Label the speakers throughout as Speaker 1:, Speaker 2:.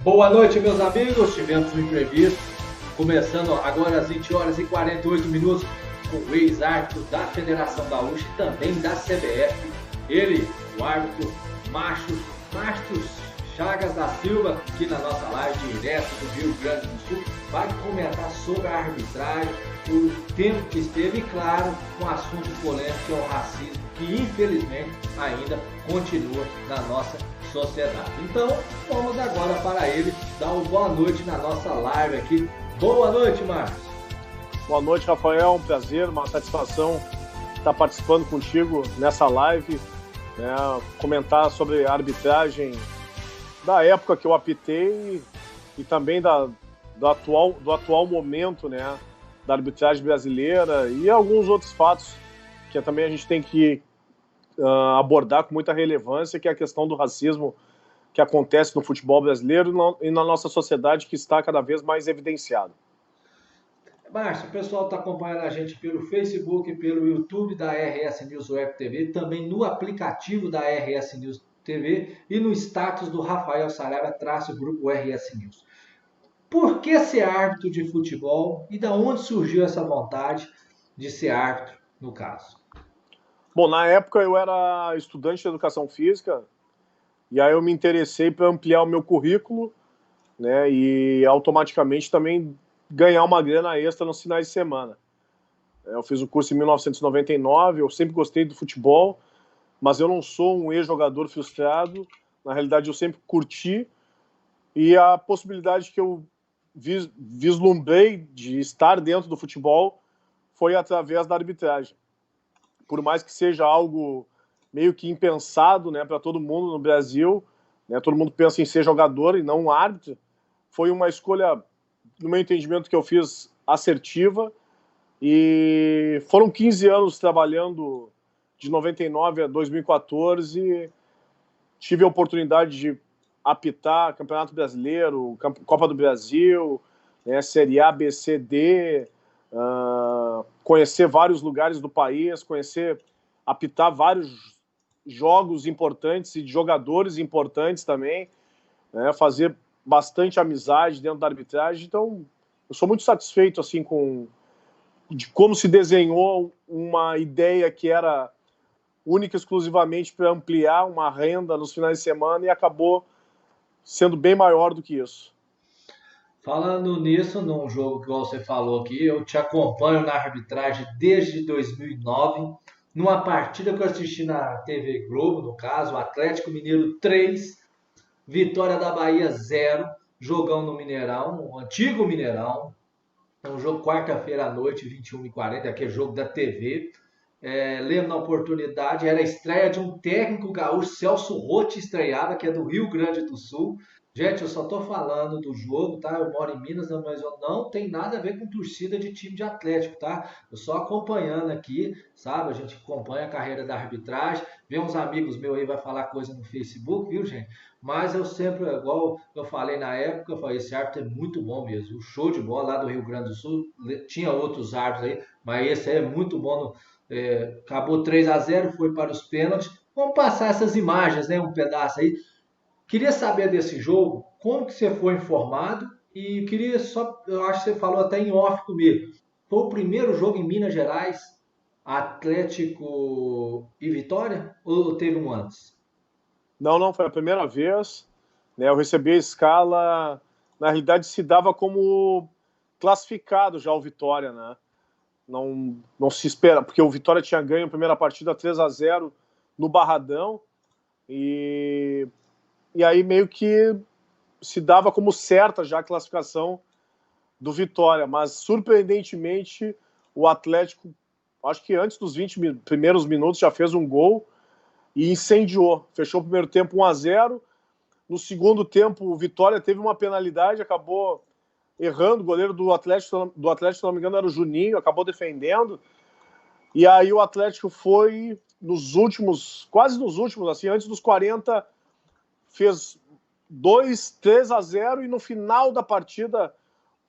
Speaker 1: Boa noite, meus amigos. Tivemos um imprevisto, começando agora às 20 horas e 48 minutos, com o ex-árbitro da Federação Gaúcha e também da CBF. Ele, o árbitro Márcio Chagas da Silva, aqui na nossa live direto do Rio Grande do Sul, vai comentar sobre a arbitragem, o tempo que esteve e, claro, um assunto polêmico que é o racismo, que infelizmente ainda continua na nossa sociedade. Então, vamos agora para ele dar uma boa noite na nossa live aqui. Boa noite, Márcio.
Speaker 2: Boa noite, Rafael. Um prazer, uma satisfação estar participando contigo nessa live, né, comentar sobre a arbitragem da época que eu apitei e também do atual momento, né, da arbitragem brasileira e alguns outros fatos que também a gente tem que abordar com muita relevância, que é a questão do racismo que acontece no futebol brasileiro e na nossa sociedade, que está cada vez mais evidenciado.
Speaker 1: Márcio, o pessoal está acompanhando a gente pelo Facebook, pelo YouTube da RS News Web TV, também no aplicativo da RS News TV e no status do Rafael Saraiva, _grupo RS News. Por que ser árbitro de futebol e da onde surgiu essa vontade de ser árbitro, no caso?
Speaker 2: Bom, na época eu era estudante de educação física e aí eu me interessei para ampliar o meu currículo, né, e automaticamente também ganhar uma grana extra nos finais de semana. Eu fiz o curso em 1999, eu sempre gostei do futebol, mas eu não sou um ex-jogador frustrado, na realidade eu sempre curti, e a possibilidade que eu vislumbrei de estar dentro do futebol foi através da arbitragem. por mais que seja algo meio que impensado, né, para todo mundo no Brasil, né, todo mundo pensa em ser jogador e não um árbitro, foi uma escolha, no meu entendimento, que eu fiz assertiva, e foram 15 anos trabalhando de 99 a 2014, tive a oportunidade de apitar Campeonato Brasileiro, Copa do Brasil, né, Série A, B, C, D, conhecer vários lugares do país, apitar vários jogos importantes e de jogadores importantes também, né, fazer bastante amizade dentro da arbitragem. Então, eu sou muito satisfeito assim de como se desenhou uma ideia que era única e exclusivamente para ampliar uma renda nos finais de semana e acabou sendo bem maior do que isso.
Speaker 1: Falando nisso, num jogo que você falou aqui, eu te acompanho na arbitragem desde 2009, numa partida que eu assisti na TV Globo, no caso, Atlético Mineiro 3, Vitória da Bahia 0, jogão no Mineirão, um antigo Mineirão. É um jogo quarta-feira à noite, 21h40, aquele jogo da TV. Lembro na oportunidade, era a estreia de um técnico gaúcho, Celso Rotti, estreava, que é do Rio Grande do Sul. Gente, eu só tô falando do jogo, tá? Eu moro em Minas, mas eu não tem nada a ver com torcida de time de Atlético, tá? Eu só acompanhando aqui, sabe? A gente acompanha a carreira da arbitragem, vê uns amigos meus aí vai falar coisa no Facebook, viu, gente? Mas eu sempre, igual eu falei na época, eu falei, esse árbitro é muito bom mesmo. O show de bola lá do Rio Grande do Sul, tinha outros árbitros aí, mas esse aí é muito bom. Acabou 3-0, foi para os pênaltis. Vamos passar essas imagens, né? Um pedaço aí. Queria saber desse jogo, como que você foi informado e queria só, eu acho que você falou até em off comigo. Foi o primeiro jogo em Minas Gerais, Atlético e Vitória, ou teve um antes?
Speaker 2: Não, foi a primeira vez, né? Eu recebi a escala, na realidade se dava como classificado já o Vitória, né? Não se espera, porque o Vitória tinha ganho a primeira partida 3-0 no Barradão, e aí meio que se dava como certa já a classificação do Vitória, mas surpreendentemente o Atlético, acho que antes dos 20 primeiros minutos já fez um gol e incendiou, fechou o primeiro tempo 1-0, no segundo tempo o Vitória teve uma penalidade, acabou errando, o goleiro do Atlético, se não me engano era o Juninho, acabou defendendo, e aí o Atlético foi quase nos últimos, assim, antes dos 40, fez 3-0, e no final da partida,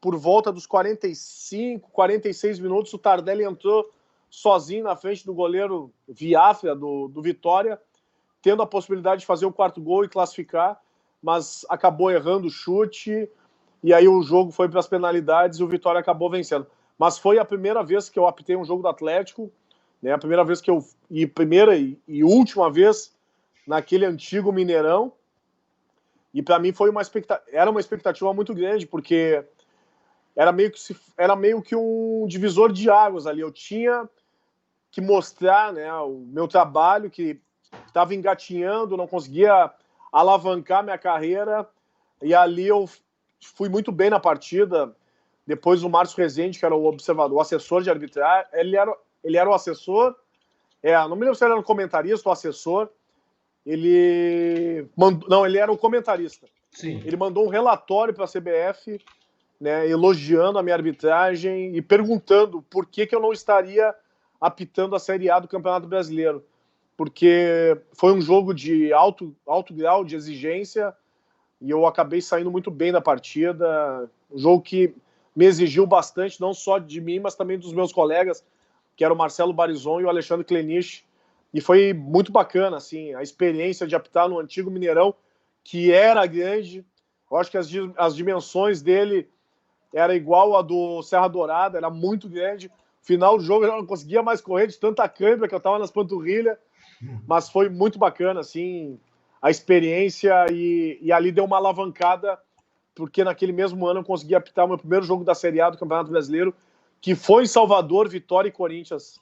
Speaker 2: por volta dos 45, 46 minutos, o Tardelli entrou sozinho na frente do goleiro Viafra, do Vitória, tendo a possibilidade de fazer o quarto gol e classificar, mas acabou errando o chute, e aí o jogo foi para as penalidades e o Vitória acabou vencendo. Mas foi a primeira vez que eu apitei um jogo do Atlético, né? A primeira vez que primeira e última vez naquele antigo Mineirão. E para mim era uma expectativa muito grande, porque era meio que um divisor de águas ali. Eu tinha que mostrar, né, o meu trabalho, que estava engatinhando, não conseguia alavancar minha carreira, e ali eu fui muito bem na partida. Depois o Márcio Rezende, que era o observador, o assessor de arbitragem, ele era o assessor, não me lembro se ele era o comentarista ou assessor, ele era o comentarista.
Speaker 1: Sim.
Speaker 2: Ele mandou um relatório para a CBF, né, elogiando a minha arbitragem e perguntando por que eu não estaria apitando a Série A do Campeonato Brasileiro, porque foi um jogo de alto grau de exigência e eu acabei saindo muito bem da partida, um jogo que me exigiu bastante, não só de mim, mas também dos meus colegas, que eram o Marcelo Barizon e o Alexandre Klenich, e foi muito bacana, assim, a experiência de apitar no antigo Mineirão, que era grande. Eu acho que as dimensões dele era igual a do Serra Dourada, era muito grande. Final do jogo eu não conseguia mais correr de tanta câimbra que eu estava nas panturrilhas, mas foi muito bacana, assim, a experiência, e ali deu uma alavancada, porque naquele mesmo ano eu consegui apitar o meu primeiro jogo da Série A do Campeonato Brasileiro, que foi em Salvador, Vitória e Corinthians.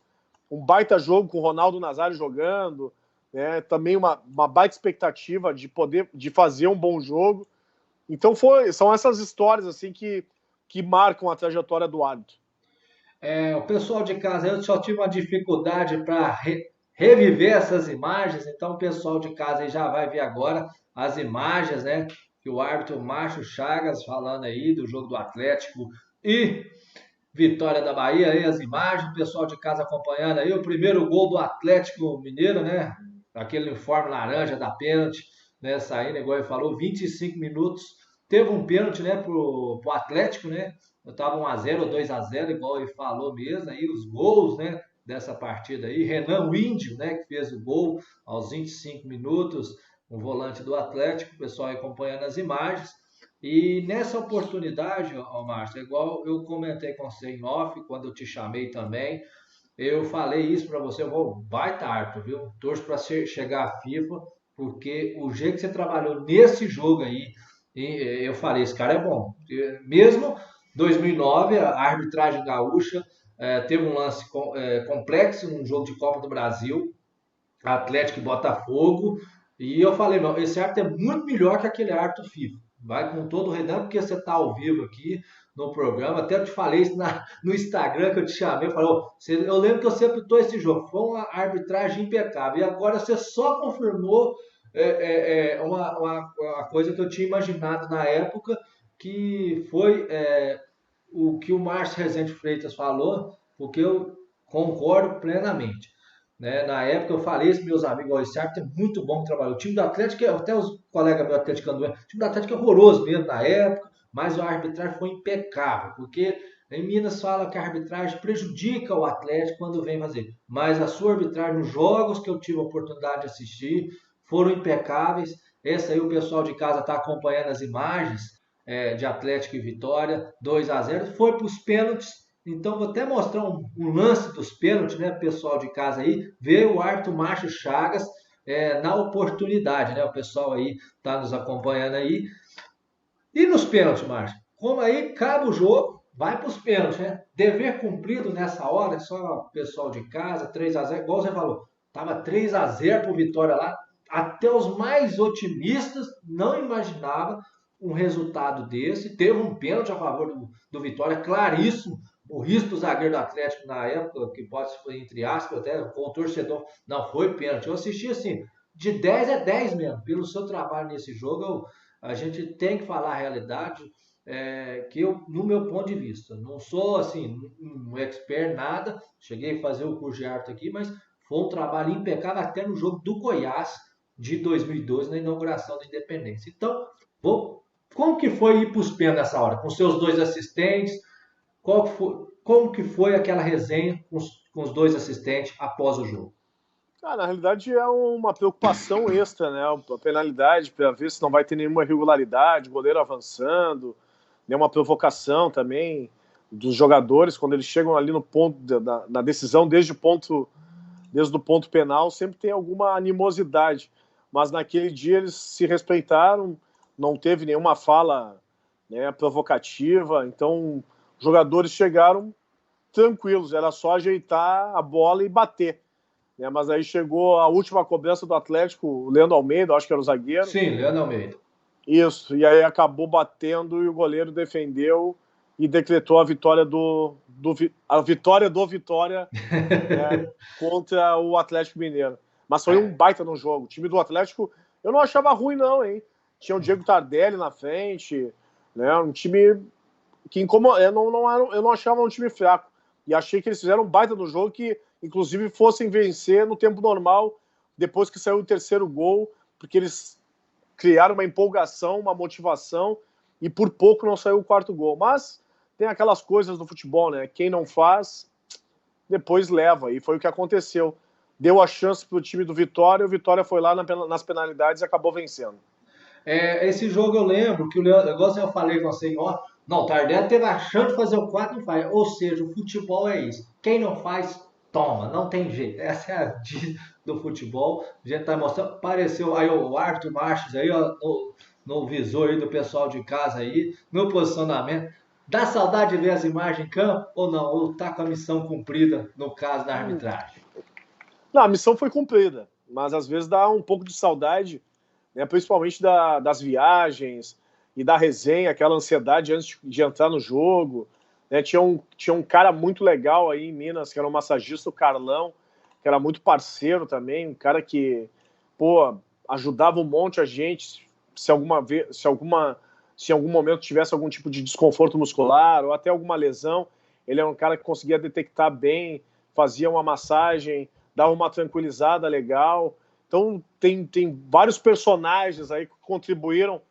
Speaker 2: Um baita jogo com o Ronaldo Nazário jogando, né? Também uma baita expectativa de fazer um bom jogo. Então são essas histórias assim que marcam a trajetória do árbitro.
Speaker 1: O pessoal de casa, eu só tive uma dificuldade para reviver essas imagens, então o pessoal de casa aí já vai ver agora as imagens, né? Que o árbitro Márcio Chagas falando aí do jogo do Atlético e Vitória da Bahia, aí as imagens, o pessoal de casa acompanhando aí o primeiro gol do Atlético Mineiro, né? Aquele uniforme laranja da pênalti, né? Saindo, igual ele falou, 25 minutos. Teve um pênalti, né, pro Atlético, né? Tava 1-0 ou 2-0, igual ele falou mesmo, aí os gols, né, dessa partida aí. Renan Índio, né, que fez o gol aos 25 minutos, o volante do Atlético, o pessoal aí acompanhando as imagens. E nessa oportunidade, ó, Márcio, igual eu comentei com você em off, quando eu te chamei também, eu falei isso para você, eu vou, vai tarde, viu? Torço para chegar a FIFA, porque o jeito que você trabalhou nesse jogo aí, eu falei, esse cara é bom. Mesmo 2009, a arbitragem gaúcha teve um lance complexo num jogo de Copa do Brasil, Atlético e Botafogo, e eu falei, não, esse árbitro é muito melhor que aquele árbitro FIFA. Vai com todo o redão, porque você está ao vivo aqui no programa. Até eu te falei isso no Instagram que eu te chamei. Eu falei, eu lembro que você apitou esse jogo. Foi uma arbitragem impecável. E agora você só confirmou uma coisa que eu tinha imaginado na época, que foi o que o Márcio Rezende Freitas falou, porque eu concordo plenamente. Né? Na época eu falei isso, meus amigos, ó, esse árbitro é muito bom que trabalhou. O time do Atlético, até os colegas meus atleticando, o time do Atlético é horroroso mesmo na época, mas a arbitragem foi impecável, porque em Minas fala que a arbitragem prejudica o Atlético quando vem fazer, mas a sua arbitragem nos jogos que eu tive a oportunidade de assistir foram impecáveis. Essa aí o pessoal de casa está acompanhando as imagens de Atlético e Vitória, 2-0, foi para os pênaltis. Então, vou até mostrar um lance dos pênaltis, né, pessoal de casa aí, ver o árbitro Márcio Chagas na oportunidade, né, o pessoal aí está nos acompanhando aí. E nos pênaltis, Márcio, como aí acaba o jogo, vai para os pênaltis, né, dever cumprido nessa hora, só o pessoal de casa, 3-0, igual você falou, estava 3-0 para o Vitória lá, até os mais otimistas não imaginavam um resultado desse, teve um pênalti a favor do Vitória, claríssimo, o risco do zagueiro do Atlético na época, que pode ser entre aspas, até com o torcedor, não foi pênalti. Eu assisti assim, de 10 é 10 mesmo. Pelo seu trabalho nesse jogo, a gente tem que falar a realidade, que eu, no meu ponto de vista, não sou assim, um expert nada, cheguei a fazer o curso de árbitro aqui, mas foi um trabalho impecável até no jogo do Goiás de 2012, na inauguração da Independência. Então, como que foi ir para os pênaltis nessa hora? Com seus dois assistentes, como que foi aquela resenha com os dois assistentes após o jogo?
Speaker 2: Na realidade é uma preocupação extra, né? A penalidade para ver se não vai ter nenhuma irregularidade, goleiro avançando, nenhuma provocação também dos jogadores quando eles chegam ali no ponto na decisão, desde o ponto penal, sempre tem alguma animosidade. Mas naquele dia eles se respeitaram, não teve nenhuma fala, né, provocativa, então os jogadores chegaram tranquilos, era só ajeitar a bola e bater. Né? Mas aí chegou a última cobrança do Atlético, o Leandro Almeida, acho que era o zagueiro.
Speaker 1: Sim, Leandro Almeida.
Speaker 2: Isso, e aí acabou batendo e o goleiro defendeu e decretou a vitória do Vitória né, contra o Atlético Mineiro. Mas foi um baita no jogo. O time do Atlético, eu não achava ruim não, hein? Tinha o Diego Tardelli na frente, né? Um time que eu não achava um time fraco. E achei que eles fizeram um baita no jogo, que inclusive fossem vencer no tempo normal, depois que saiu o terceiro gol, porque eles criaram uma empolgação, uma motivação, e por pouco não saiu o quarto gol. Mas tem aquelas coisas do futebol, né? Quem não faz, depois leva, e foi o que aconteceu. Deu a chance para o time do Vitória, o Vitória foi lá nas penalidades e acabou vencendo.
Speaker 1: Esse jogo eu lembro que o Leandro, igual eu falei com você, ó, não, o Tardelli teve a chance de fazer o 4 e não faz. Ou seja, o futebol é isso. Quem não faz, toma, não tem jeito. Essa é a dica do futebol. A gente tá mostrando, apareceu aí o árbitro Marches aí, ó, no visor aí do pessoal de casa aí, no posicionamento. Dá saudade de ver as imagens em campo ou não? Ou tá com a missão cumprida no caso da arbitragem?
Speaker 2: Não, a missão foi cumprida, mas às vezes dá um pouco de saudade, né, principalmente das viagens e da resenha, aquela ansiedade antes de entrar no jogo, né? Tinha um cara muito legal aí em Minas, que era um massagista, o Carlão, que era muito parceiro também, um cara que, pô, ajudava um monte a gente se em algum momento tivesse algum tipo de desconforto muscular ou até alguma lesão. Ele era um cara que conseguia detectar bem, fazia uma massagem, dava uma tranquilizada legal. Então tem vários personagens aí que contribuíram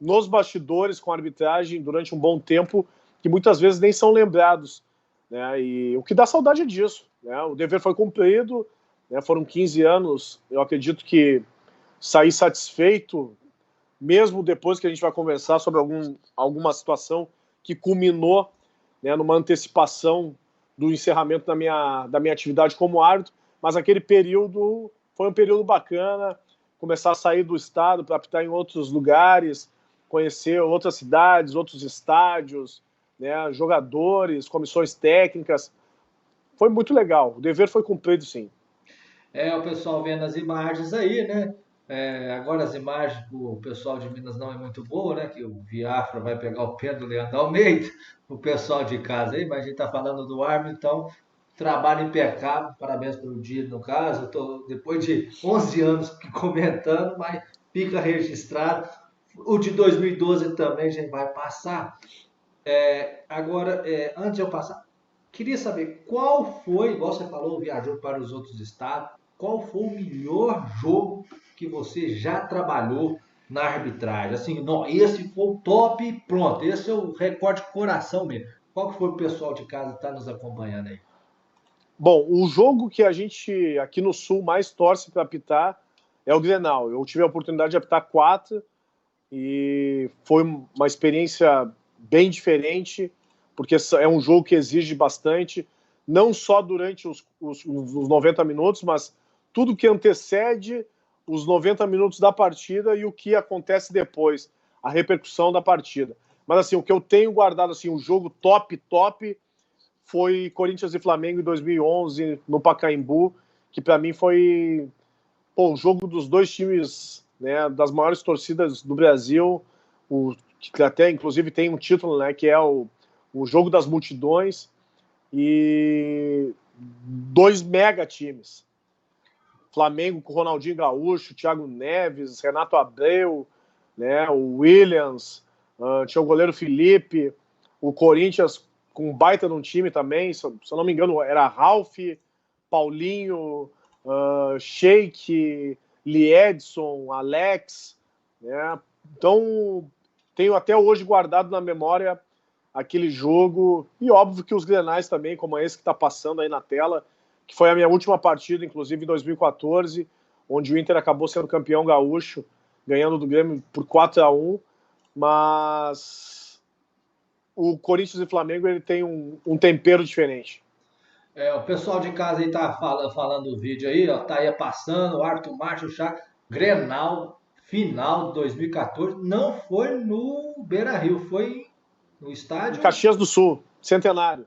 Speaker 2: nos bastidores com a arbitragem durante um bom tempo, que muitas vezes nem são lembrados, né? E o que dá saudade é disso, né? O dever foi cumprido, né? Foram 15 anos, eu acredito que saí satisfeito, mesmo depois que a gente vai conversar sobre alguma situação que culminou, né, numa antecipação do encerramento da minha atividade como árbitro, mas aquele período foi um período bacana, começar a sair do estado para apitar em outros lugares, conhecer outras cidades, outros estádios, né, jogadores, comissões técnicas. Foi muito legal. O dever foi cumprido, sim.
Speaker 1: O pessoal vendo as imagens aí, né? Agora as imagens o pessoal de Minas não é muito boa, né? Que o Viafra vai pegar o pé do Leandro Almeida, o pessoal de casa aí, mas a gente tá falando do árbitro, então trabalho impecável, parabéns pelo dia no caso. Eu tô depois de 11 anos comentando, mas fica registrado. O de 2012 também a gente vai passar. Agora, antes de eu passar, queria saber qual foi, igual você falou, viajou para os outros estados, qual foi o melhor jogo que você já trabalhou na arbitragem? Assim, não, esse foi o top, pronto, esse é o recorde de coração mesmo. Qual que foi o pessoal de casa que está nos acompanhando aí?
Speaker 2: Bom, o jogo que a gente aqui no Sul mais torce para apitar é o Grenal. Eu tive a oportunidade de apitar 4 e foi uma experiência bem diferente, porque é um jogo que exige bastante, não só durante os 90 minutos, mas tudo que antecede os 90 minutos da partida e o que acontece depois, a repercussão da partida. Mas assim, o que eu tenho guardado, assim, o jogo top foi Corinthians e Flamengo em 2011 no Pacaembu, que para mim foi o jogo dos dois times, né, das maiores torcidas do Brasil, que até inclusive tem um título, né, que é o jogo das multidões, e dois mega times. Flamengo com Ronaldinho Gaúcho, Thiago Neves, Renato Abreu, né, o Williams, tinha o goleiro Felipe, o Corinthians com um baita num time também, se eu não me engano, era Ralf, Paulinho, Sheik, Liedson, Alex, né? Então, tenho até hoje guardado na memória aquele jogo, e óbvio que os Grenais também, como esse que está passando aí na tela, que foi a minha última partida, inclusive em 2014, onde o Inter acabou sendo campeão gaúcho, ganhando do Grêmio por 4-1, mas o Corinthians e Flamengo ele tem um tempero diferente.
Speaker 1: O pessoal de casa aí tá falando o vídeo aí, ó, tá aí passando, o Arthur Macho, Grenal, final de 2014, não foi no Beira-Rio, foi no estádio...
Speaker 2: Em Caxias do Sul, Centenário.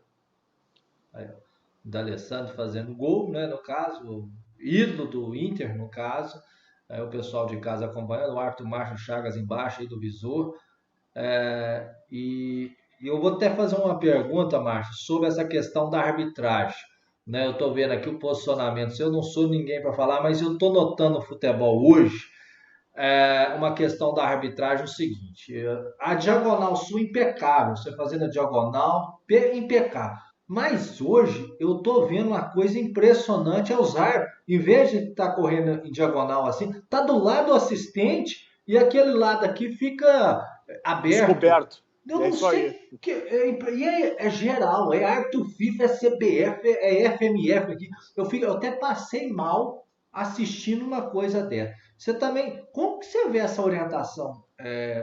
Speaker 1: Aí, o D'Alessandro fazendo gol, né, no caso, ídolo do Inter, no caso, aí o pessoal de casa acompanhando, o Arthur Macho Chagas embaixo aí do visor, e eu vou até fazer uma pergunta, Márcio, sobre essa questão da arbitragem. Né? Eu estou vendo aqui o posicionamento. Eu não sou ninguém para falar, mas eu estou notando no futebol hoje uma questão da arbitragem o seguinte: a diagonal sul impecável, você fazendo a diagonal impecável. Mas hoje eu estou vendo uma coisa impressionante ao usar. Em vez de estar correndo em diagonal assim, está do lado do assistente e aquele lado aqui fica aberto.
Speaker 2: Descoberto.
Speaker 1: Eu não sei. É geral, é árbitro FIFA, é CBF, é FMF aqui. Eu até passei mal assistindo uma coisa dessa. Você também. Como que você vê essa orientação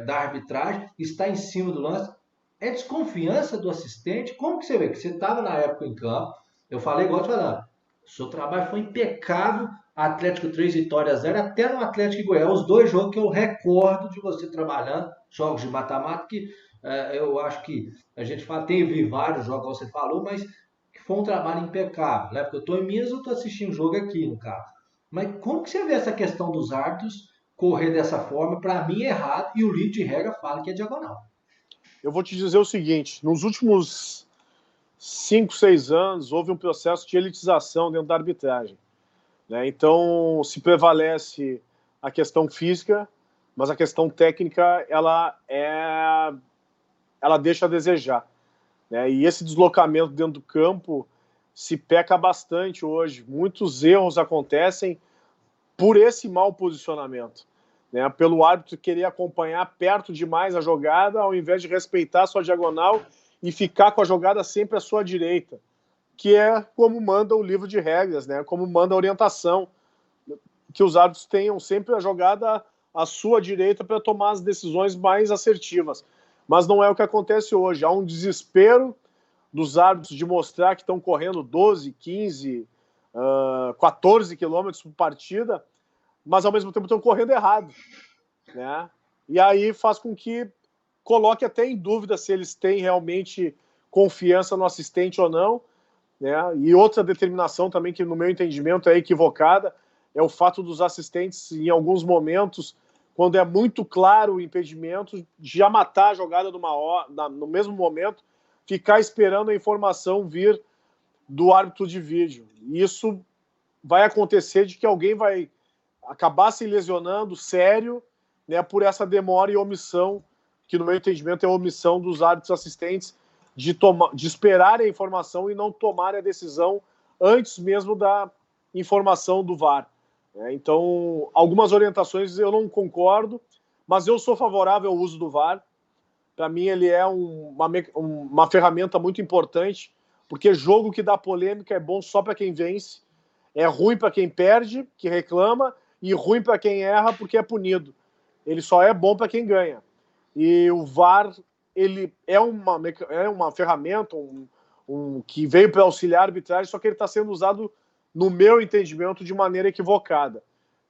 Speaker 1: da arbitragem? Está em cima do lance? É desconfiança do assistente? Como que você vê? Que você estava na época em campo. Eu falei, igual te falando. O seu trabalho foi impecável. Atlético 3 vitórias 0, até no Atlético e Goiás. Os dois jogos que eu recordo de você trabalhando, jogos de mata-mata, que eu acho que a gente teve vários jogos, como você falou, mas que foi um trabalho impecável, né? Porque eu estou em Minas, eu estou assistindo o jogo aqui, no caso. Mas como que você vê essa questão dos árbitros correr dessa forma? Para mim é errado, e o livro de regra fala que é diagonal.
Speaker 2: Eu vou te dizer o seguinte, nos últimos 5, 6 anos, houve um processo de elitização dentro da arbitragem, né? Então, se prevalece a questão física, mas a questão técnica, ela deixa a desejar, né? E esse deslocamento dentro do campo se peca bastante hoje. Muitos erros acontecem por esse mau posicionamento, né? Pelo árbitro querer acompanhar perto demais a jogada, ao invés de respeitar a sua diagonal e ficar com a jogada sempre à sua direita, que é como manda o livro de regras, né? Como manda a orientação, que os árbitros tenham sempre a jogada à sua direita para tomar as decisões mais assertivas. Mas não é o que acontece hoje. Há um desespero dos árbitros de mostrar que estão correndo 12, 15, 14 quilômetros por partida, mas ao mesmo tempo estão correndo errado, né? E aí faz com que coloque até em dúvida se eles têm realmente confiança no assistente ou não, né? E outra determinação também que, no meu entendimento, é equivocada, é o fato dos assistentes, em alguns momentos, quando é muito claro o impedimento, já matar a jogada no mesmo momento, ficar esperando a informação vir do árbitro de vídeo. E isso vai acontecer de que alguém vai acabar se lesionando sério, né, por essa demora e omissão, que no meu entendimento é a omissão dos árbitros assistentes de esperarem a informação e não tomarem a decisão antes mesmo da informação do VAR. Então, algumas orientações eu não concordo, mas eu sou favorável ao uso do VAR. Para mim, ele é uma ferramenta muito importante, porque jogo que dá polêmica é bom só para quem vence, é ruim para quem perde, que reclama, e ruim para quem erra, porque é punido. Ele só é bom para quem ganha. E o VAR, ele é uma ferramenta que veio para auxiliar a arbitragem, só que ele está sendo usado, no meu entendimento, de maneira equivocada,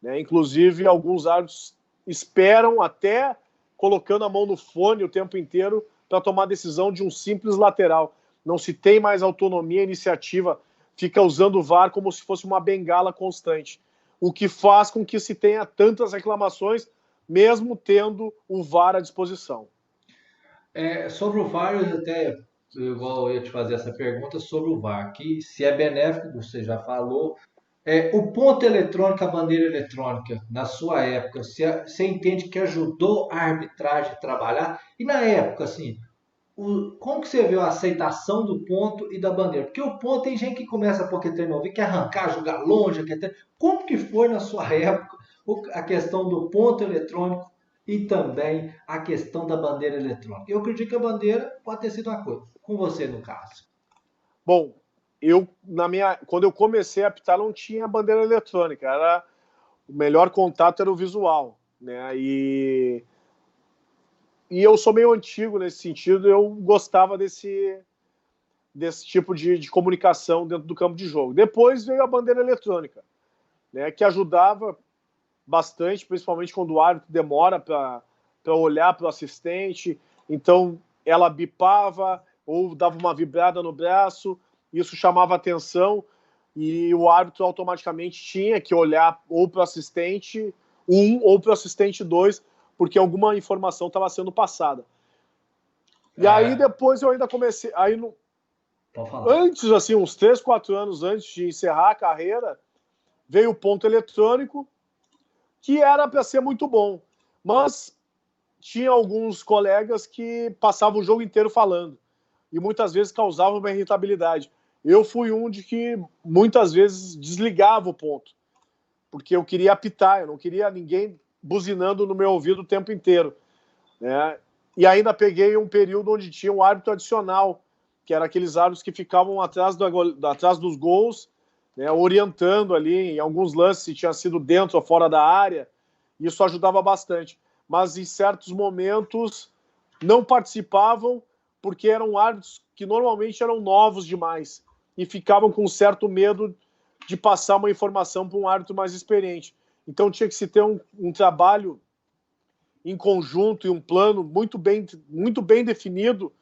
Speaker 2: né? Inclusive, alguns árbitros esperam até colocando a mão no fone o tempo inteiro para tomar decisão de um simples lateral. Não se tem mais autonomia e iniciativa, fica usando o VAR como se fosse uma bengala constante, o que faz com que se tenha tantas reclamações, mesmo tendo o VAR à disposição.
Speaker 1: Sobre o VAR, igual eu ia te fazer essa pergunta sobre o VAR, que se é benéfico, você já falou. O ponto eletrônico, a bandeira eletrônica, na sua época, você entende que ajudou a arbitragem a trabalhar? E na época, assim, como que você viu a aceitação do ponto e da bandeira? Porque o ponto tem gente que começa porque treinou, quer arrancar, jogar longe, Como que foi na sua época a questão do ponto eletrônico e também a questão da bandeira eletrônica? Eu acredito que a bandeira pode ter sido uma coisa, com você no caso.
Speaker 2: Bom, quando eu comecei a apitar, não tinha bandeira eletrônica, o melhor contato era o visual, né? E eu sou meio antigo nesse sentido, eu gostava desse tipo de comunicação dentro do campo de jogo. Depois veio a bandeira eletrônica, né, que ajudava bastante, principalmente quando o árbitro demora para olhar para o assistente, então ela bipava ou dava uma vibrada no braço, isso chamava atenção e o árbitro automaticamente tinha que olhar ou para o assistente 1 ou para o assistente 2, porque alguma informação estava sendo passada. E aí depois eu ainda comecei, antes, assim, uns 3, 4 anos antes de encerrar a carreira, veio o ponto eletrônico, que era para ser muito bom, mas tinha alguns colegas que passavam o jogo inteiro falando, e muitas vezes causavam uma irritabilidade. Eu fui um de que muitas vezes desligava o ponto, porque eu queria apitar, eu não queria ninguém buzinando no meu ouvido o tempo inteiro, né? E ainda peguei um período onde tinha um árbitro adicional, que era aqueles árbitros que ficavam atrás dos gols, né, orientando ali em alguns lances se tinha sido dentro ou fora da área. Isso ajudava bastante. Mas em certos momentos não participavam porque eram árbitros que normalmente eram novos demais e ficavam com um certo medo de passar uma informação para um árbitro mais experiente. Então tinha que se ter um trabalho em conjunto e um plano muito bem definido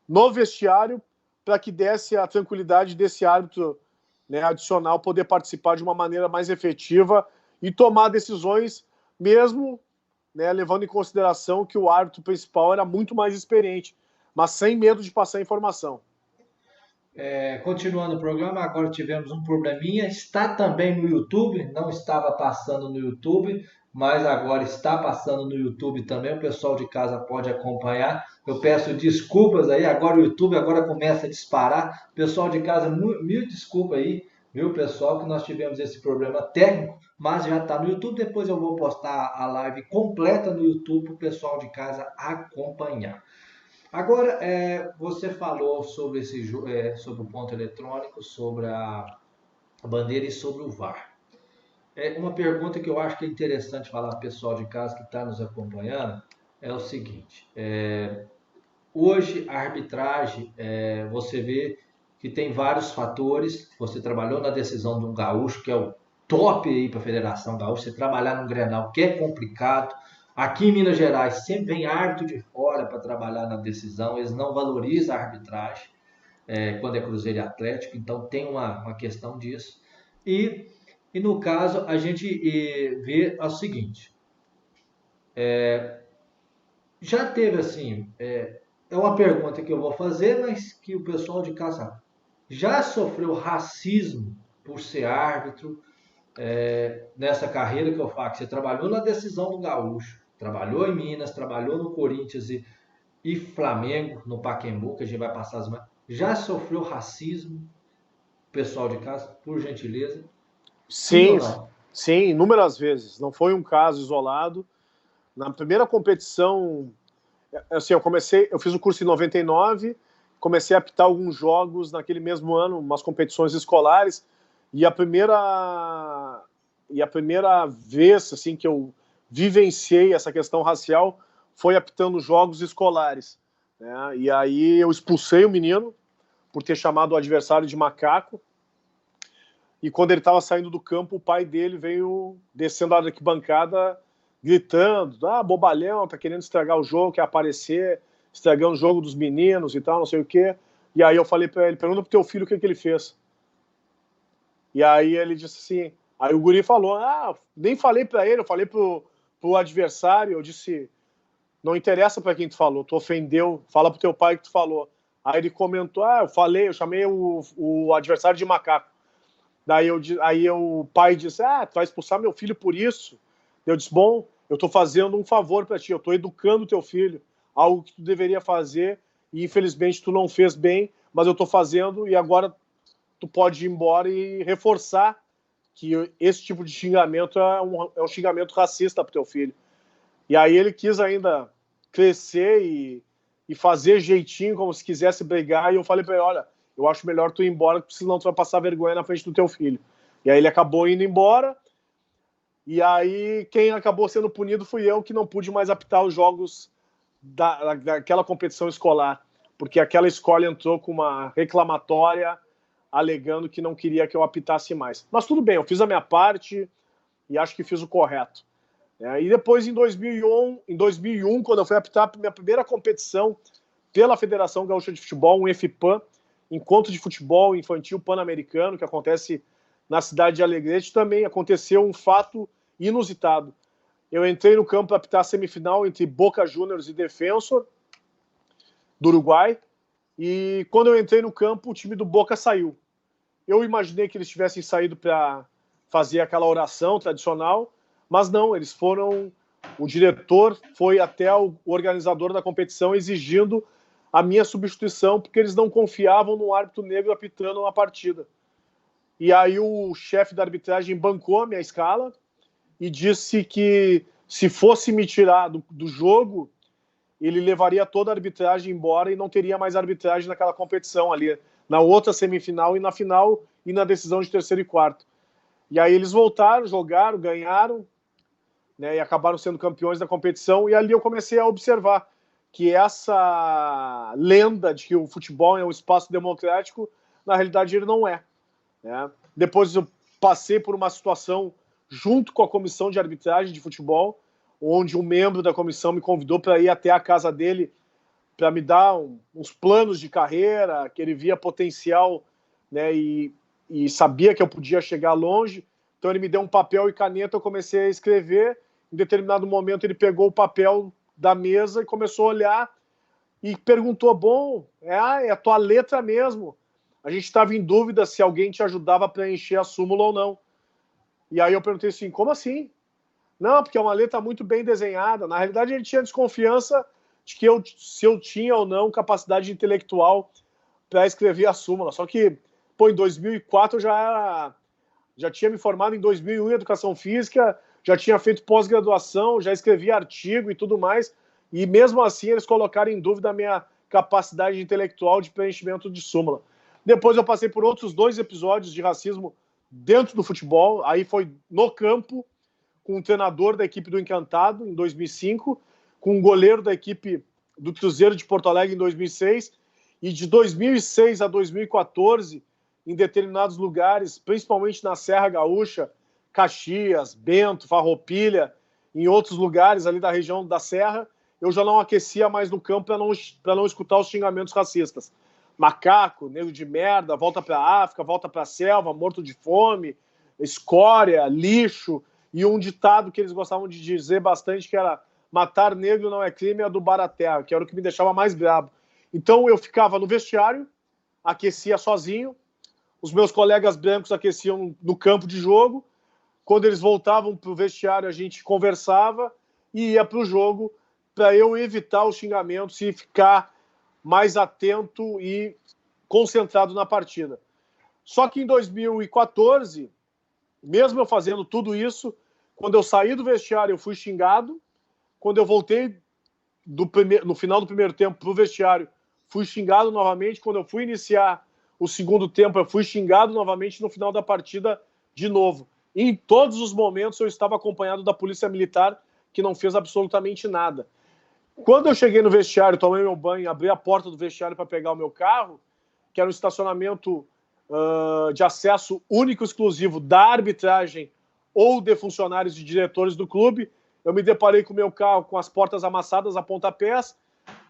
Speaker 2: no vestiário para que desse a tranquilidade desse árbitro, né, adicional poder participar de uma maneira mais efetiva e tomar decisões mesmo, né, levando em consideração que o árbitro principal era muito mais experiente, mas sem medo de passar informação.
Speaker 1: Continuando o programa, agora tivemos um probleminha. Está também no YouTube, não estava passando no YouTube, mas agora está passando no YouTube também. O pessoal de casa pode acompanhar. Eu peço desculpas aí, agora o YouTube agora começa a disparar. Pessoal de casa, mil desculpas aí, viu, pessoal, que nós tivemos esse problema técnico, mas já está no YouTube. Depois eu vou postar a live completa no YouTube para o pessoal de casa acompanhar. Agora, você falou sobre sobre o ponto eletrônico, sobre a bandeira e sobre o VAR. Uma pergunta que eu acho que é interessante falar para o pessoal de casa que está nos acompanhando é o seguinte: hoje a arbitragem, você vê que tem vários fatores. Você trabalhou na decisão de um gaúcho, que é o top aí para a Federação Gaúcha. Você trabalhar no Grenal, que é complicado. Aqui em Minas Gerais sempre vem árbitro de fora para trabalhar na decisão, eles não valorizam a arbitragem quando é Cruzeiro e Atlético, então tem uma questão disso. E no caso, a gente vê o seguinte, já teve assim, é uma pergunta que eu vou fazer, mas que o pessoal de casa já sofreu racismo por ser árbitro, nessa carreira que eu faço? Você trabalhou na decisão do Gaúcho, trabalhou em Minas, trabalhou no Corinthians e Flamengo, no Pacaembu, que a gente vai passar as... Já sofreu racismo, pessoal de casa, por gentileza? Sim ou
Speaker 2: Sim,
Speaker 1: não?
Speaker 2: sim, inúmeras vezes. Não foi um caso isolado. Na primeira competição, assim, eu fiz o curso em 99, comecei a apitar alguns jogos naquele mesmo ano, umas competições escolares, e a primeira vez assim que eu vivenciei essa questão racial foi apitando jogos escolares, né? E aí eu expulsei o menino por ter chamado o adversário de macaco. E quando ele estava saindo do campo, o pai dele veio descendo a arquibancada gritando: bobalhão, tá querendo estragar o jogo, quer aparecer, estragando o jogo dos meninos e tal, não sei o quê. E aí eu falei para ele: pergunta pro teu filho o que ele fez. E aí ele disse assim, aí o guri falou: nem falei para ele, eu falei pro adversário, eu disse: não interessa para quem tu falou, tu ofendeu, fala pro teu pai que tu falou. Aí ele comentou: eu chamei o adversário de macaco. Aí o pai disse: tu vai expulsar meu filho por isso? Eu disse: bom, eu estou fazendo um favor para ti, eu estou educando teu filho, algo que tu deveria fazer e infelizmente tu não fez bem, mas eu estou fazendo e agora tu pode ir embora e reforçar que esse tipo de xingamento é um xingamento racista para teu filho. E aí ele quis ainda crescer e fazer jeitinho, como se quisesse brigar, e eu falei para ele: olha, eu acho melhor tu ir embora, porque senão tu vai passar vergonha na frente do teu filho. E aí ele acabou indo embora, e aí quem acabou sendo punido fui eu, que não pude mais apitar os jogos daquela competição escolar, porque aquela escola entrou com uma reclamatória alegando que não queria que eu apitasse mais. Mas tudo bem, eu fiz a minha parte e acho que fiz o correto. E depois, em 2001, quando eu fui apitar a minha primeira competição pela Federação Gaúcha de Futebol, um FPAM, Encontro de Futebol Infantil Pan-Americano, que acontece na cidade de Alegrete, também aconteceu um fato inusitado. Eu entrei no campo para apitar a semifinal entre Boca Juniors e Defensor, do Uruguai, e quando eu entrei no campo, o time do Boca saiu. Eu imaginei que eles tivessem saído para fazer aquela oração tradicional, mas não, eles foram... O diretor foi até o organizador da competição exigindo a minha substituição, porque eles não confiavam no árbitro negro apitando a partida. E aí o chefe da arbitragem bancou a minha escala e disse que se fosse me tirar do jogo, ele levaria toda a arbitragem embora e não teria mais arbitragem naquela competição ali, na outra semifinal e na final e na decisão de terceiro e quarto. E aí eles voltaram, jogaram, ganharam, né, e acabaram sendo campeões da competição, e ali eu comecei a observar que essa lenda de que o futebol é um espaço democrático, na realidade ele não é, né? Depois eu passei por uma situação junto com a comissão de arbitragem de futebol, onde um membro da comissão me convidou para ir até a casa dele para me dar uns planos de carreira, que ele via potencial, né, e sabia que eu podia chegar longe. Então ele me deu um papel e caneta, eu comecei a escrever. Em determinado momento ele pegou o papel da mesa e começou a olhar e perguntou: bom, é a tua letra mesmo. a gente estava em dúvida se alguém te ajudava a preencher a súmula ou não. E aí eu perguntei assim, como assim? Não, porque é uma letra muito bem desenhada. Na realidade, ele tinha desconfiança de que se eu tinha ou não capacidade intelectual para escrever a súmula. Só que, em 2004 eu já tinha me formado em 2001 em Educação Física, já tinha feito pós-graduação, já escrevia artigo e tudo mais, e mesmo assim eles colocaram em dúvida a minha capacidade intelectual de preenchimento de súmula. Depois eu passei por outros 2 episódios de racismo dentro do futebol, aí foi no campo, com o treinador da equipe do Encantado, em 2005, com o goleiro da equipe do Cruzeiro de Porto Alegre, em 2006, e de 2006 a 2014, em determinados lugares, principalmente na Serra Gaúcha, Caxias, Bento, Farroupilha, em outros lugares ali da região da Serra, eu já não aquecia mais no campo para não escutar os xingamentos racistas. Macaco, negro de merda, volta para a África, volta para a selva, morto de fome, escória, lixo, e um ditado que eles gostavam de dizer bastante, que era matar negro não é crime, é adubar a terra, que era o que me deixava mais brabo. Então eu ficava no vestiário, aquecia sozinho, os meus colegas brancos aqueciam no campo de jogo, quando eles voltavam para o vestiário a gente conversava e ia para o jogo para eu evitar os xingamentos e ficar mais atento e concentrado na partida. Só que em 2014, mesmo eu fazendo tudo isso, quando eu saí do vestiário eu fui xingado, quando eu voltei no final do primeiro tempo para o vestiário, fui xingado novamente, quando eu fui iniciar o segundo tempo eu fui xingado novamente, no final da partida de novo. E em todos os momentos eu estava acompanhado da polícia militar, que não fez absolutamente nada. Quando eu cheguei no vestiário, tomei meu banho, abri a porta do vestiário para pegar o meu carro, que era um estacionamento de acesso único e exclusivo da arbitragem ou de funcionários e diretores do clube, eu me deparei com o meu carro com as portas amassadas a pontapés,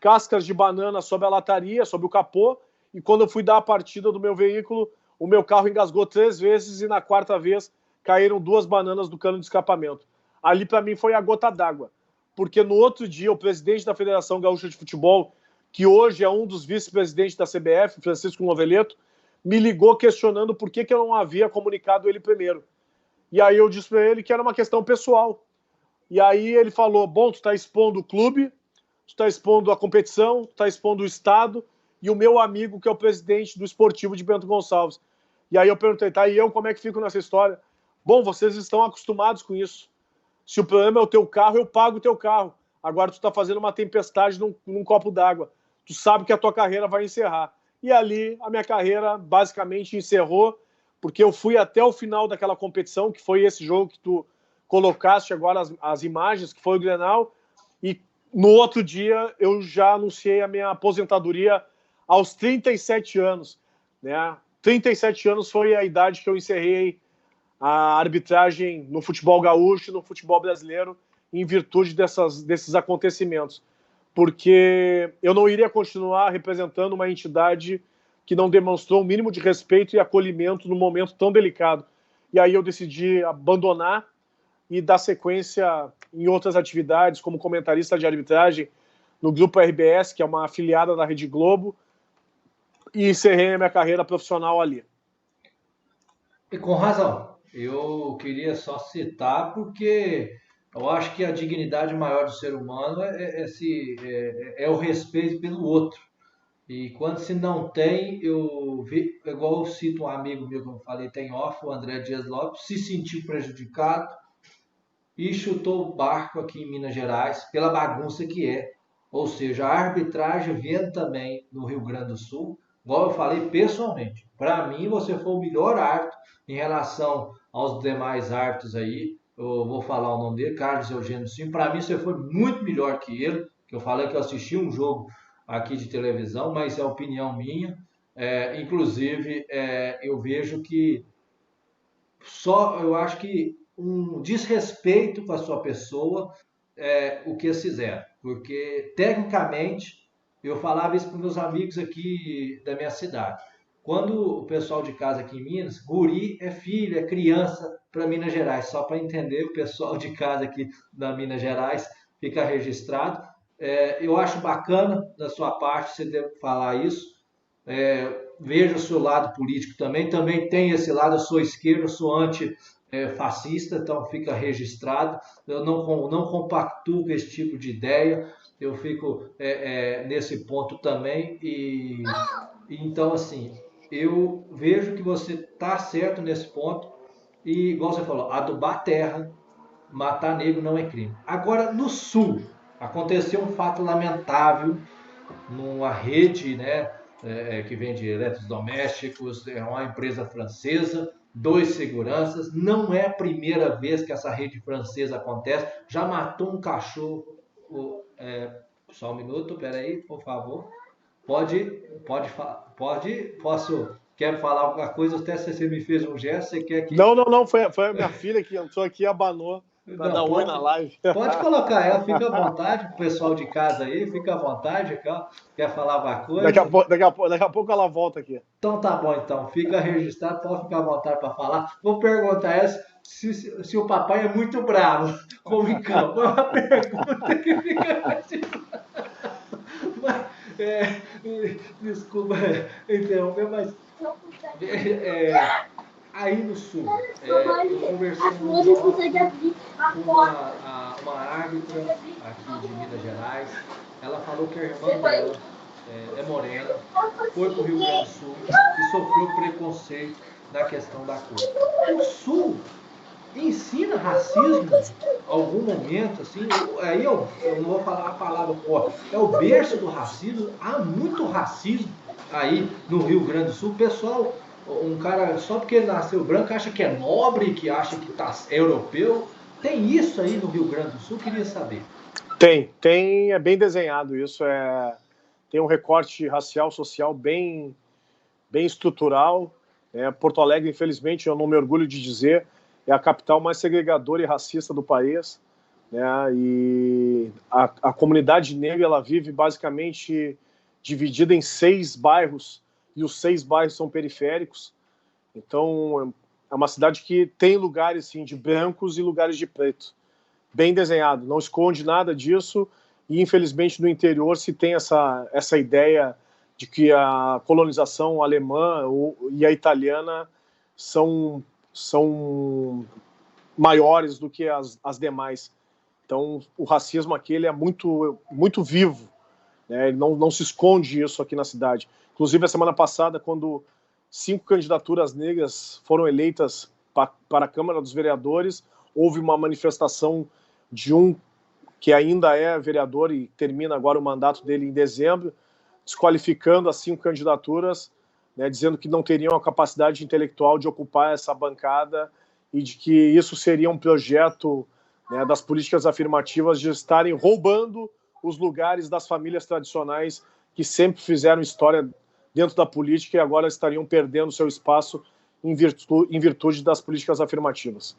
Speaker 2: cascas de banana sobre a lataria, sobre o capô, e quando eu fui dar a partida do meu veículo, o meu carro engasgou 3 vezes e na 4ª vez caíram 2 bananas do cano de escapamento. Ali para mim foi a gota d'água, porque no outro dia o presidente da Federação Gaúcha de Futebol, que hoje é um dos vice-presidentes da CBF, Francisco Noveleto, me ligou questionando por que eu não havia comunicado ele primeiro. E aí eu disse para ele que era uma questão pessoal. E aí ele falou, bom, tu está expondo o clube, tu está expondo a competição, tu está expondo o Estado e o meu amigo, que é o presidente do Esportivo de Bento Gonçalves. E aí eu perguntei, tá, e eu como é que fico nessa história? Bom, vocês estão acostumados com isso. Se o problema é o teu carro, eu pago o teu carro. Agora tu está fazendo uma tempestade num copo d'água. Tu sabe que a tua carreira vai encerrar. E ali a minha carreira basicamente encerrou, porque eu fui até o final daquela competição, que foi esse jogo que tu colocaste agora as imagens, que foi o Grenal, e no outro dia eu já anunciei a minha aposentadoria aos 37 anos. Né? 37 anos foi a idade que eu encerrei a arbitragem no futebol gaúcho e no futebol brasileiro em virtude desses acontecimentos. Porque eu não iria continuar representando uma entidade que não demonstrou o mínimo de respeito e acolhimento num momento tão delicado. E aí eu decidi abandonar e dar sequência em outras atividades, como comentarista de arbitragem no Grupo RBS, que é uma afiliada da Rede Globo, e encerrei a minha carreira profissional ali.
Speaker 1: E com razão. Eu queria só citar porque eu acho que a dignidade maior do ser humano é o respeito pelo outro. E quando se não tem, eu vi, igual eu cito um amigo meu que eu falei, tem off, o André Dias Lopes, se sentiu prejudicado e chutou o barco aqui em Minas Gerais pela bagunça que é. Ou seja, a arbitragem vendo também no Rio Grande do Sul, igual eu falei pessoalmente, para mim você foi o melhor árbitro em relação aos demais árbitros aí. Eu vou falar o nome dele, Carlos Eugênio Sim. Para mim você foi muito melhor que ele, que eu falei que eu assisti um jogo aqui de televisão, mas é opinião minha. Inclusive, eu vejo que eu acho que um desrespeito com a sua pessoa é o que eles fizeram. Porque, tecnicamente, eu falava isso para meus amigos aqui da minha cidade. Quando o pessoal de casa aqui em Minas, guri é filho, é criança para Minas Gerais. Só para entender, o pessoal de casa aqui da Minas Gerais fica registrado. Eu acho bacana da sua parte você deve falar isso. vejo o seu lado político também tem esse lado, eu sou esquerdo, eu sou antifascista, então fica registrado, eu não compactuo com esse tipo de ideia, eu fico nesse ponto também, então assim, eu vejo que você está certo nesse ponto, e igual você falou, adubar a terra, matar negro não é crime. Agora, no Sul, aconteceu um fato lamentável numa rede, né, que vende eletrodomésticos, é uma empresa francesa, dois seguranças. Não é a primeira vez que essa rede francesa acontece. Já matou um cachorro. Só um minuto, peraí, por favor. Posso? Quero falar alguma coisa, até se você me fez um gesto, você quer que...
Speaker 2: Não, foi a minha filha que entrou aqui e abanou para dar
Speaker 1: Não,
Speaker 2: oi na live.
Speaker 1: pode colocar ela, fica à vontade, o pessoal de casa aí, fica à vontade, quer falar alguma coisa?
Speaker 2: Daqui a pouco ela volta aqui.
Speaker 1: Então tá bom, então, fica registrado, pode ficar à vontade para falar. Vou perguntar essa, se o papai é muito bravo como em campo. É uma pergunta que fica registrada. Mas, desculpa interromper, mas aí no Sul, eu conversei com uma árbitra aqui de Minas Gerais. Ela falou que a irmã dela é morena, foi para o Rio Grande do Sul e sofreu preconceito na questão da cor. O Sul ensina racismo em algum momento, assim, aí eu não vou falar a palavra forte, é o berço do racismo, há muito racismo aí no Rio Grande do Sul. O pessoal, um cara, só porque ele nasceu branco, acha que é nobre, que acha que é europeu. Tem isso aí no Rio Grande do Sul? Queria saber.
Speaker 2: Tem, é bem desenhado isso, tem um recorte racial, social bem estrutural. Porto Alegre, infelizmente, eu não me orgulho de dizer, é a capital mais segregadora e racista do país, né? E a comunidade negra, ela vive basicamente dividida em 6 bairros, e os 6 bairros são periféricos. Então, é uma cidade que tem lugares, sim, de brancos e lugares de preto. Bem desenhado, não esconde nada disso, e infelizmente no interior se tem essa ideia de que a colonização alemã e a italiana são maiores do que as demais. Então o racismo aqui ele é muito, muito vivo, né? Ele não se esconde isso aqui na cidade. Inclusive a semana passada, quando 5 candidaturas negras foram eleitas para a Câmara dos Vereadores, houve uma manifestação de um que ainda é vereador e termina agora o mandato dele em dezembro, desqualificando as 5 candidaturas, né, dizendo que não teriam a capacidade intelectual de ocupar essa bancada e de que isso seria um projeto, né, das políticas afirmativas de estarem roubando os lugares das famílias tradicionais que sempre fizeram história dentro da política e agora estariam perdendo seu espaço em virtude das políticas afirmativas.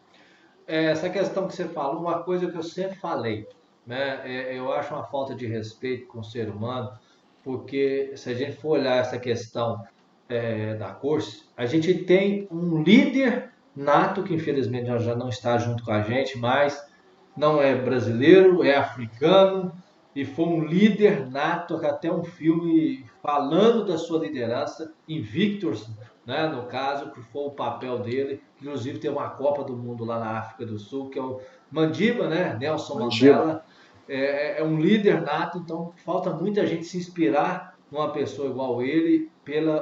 Speaker 1: Essa questão que você falou, uma coisa que eu sempre falei, né? Eu acho uma falta de respeito com o ser humano, porque se a gente for olhar essa questão da cor, a gente tem um líder nato, que infelizmente já não está junto com a gente, mas não é brasileiro, é africano, e foi um líder nato, até um filme falando da sua liderança, Invictus, né, no caso, que foi o papel dele. Inclusive tem uma Copa do Mundo lá na África do Sul, que é o Mandiba, né, Nelson Mandela. É um líder nato, então falta muita gente se inspirar numa pessoa igual ele,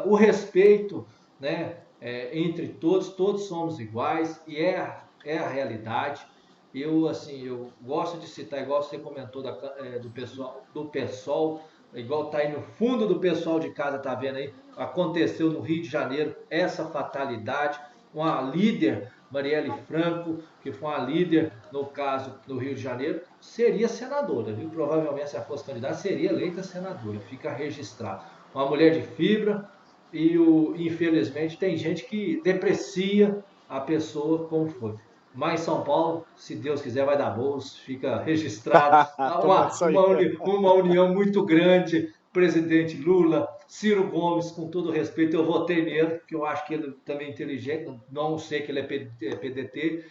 Speaker 1: o respeito, né, entre todos somos iguais, e é a realidade. Eu gosto de citar, igual você comentou do PSOL, igual tá aí no fundo do pessoal de casa, tá vendo aí, aconteceu no Rio de Janeiro essa fatalidade, uma líder, Marielle Franco, que foi uma líder, no caso, no Rio de Janeiro, seria senadora, viu? Provavelmente, se ela fosse candidata, seria eleita senadora, fica registrado. Uma mulher de fibra, e infelizmente tem gente que deprecia a pessoa como foi. Mas São Paulo, se Deus quiser, vai dar bolso, fica registrado. Uma união muito grande. Presidente Lula, Ciro Gomes, com todo respeito, eu votei nele, porque eu acho que ele também é inteligente, não sei que ele é PDT.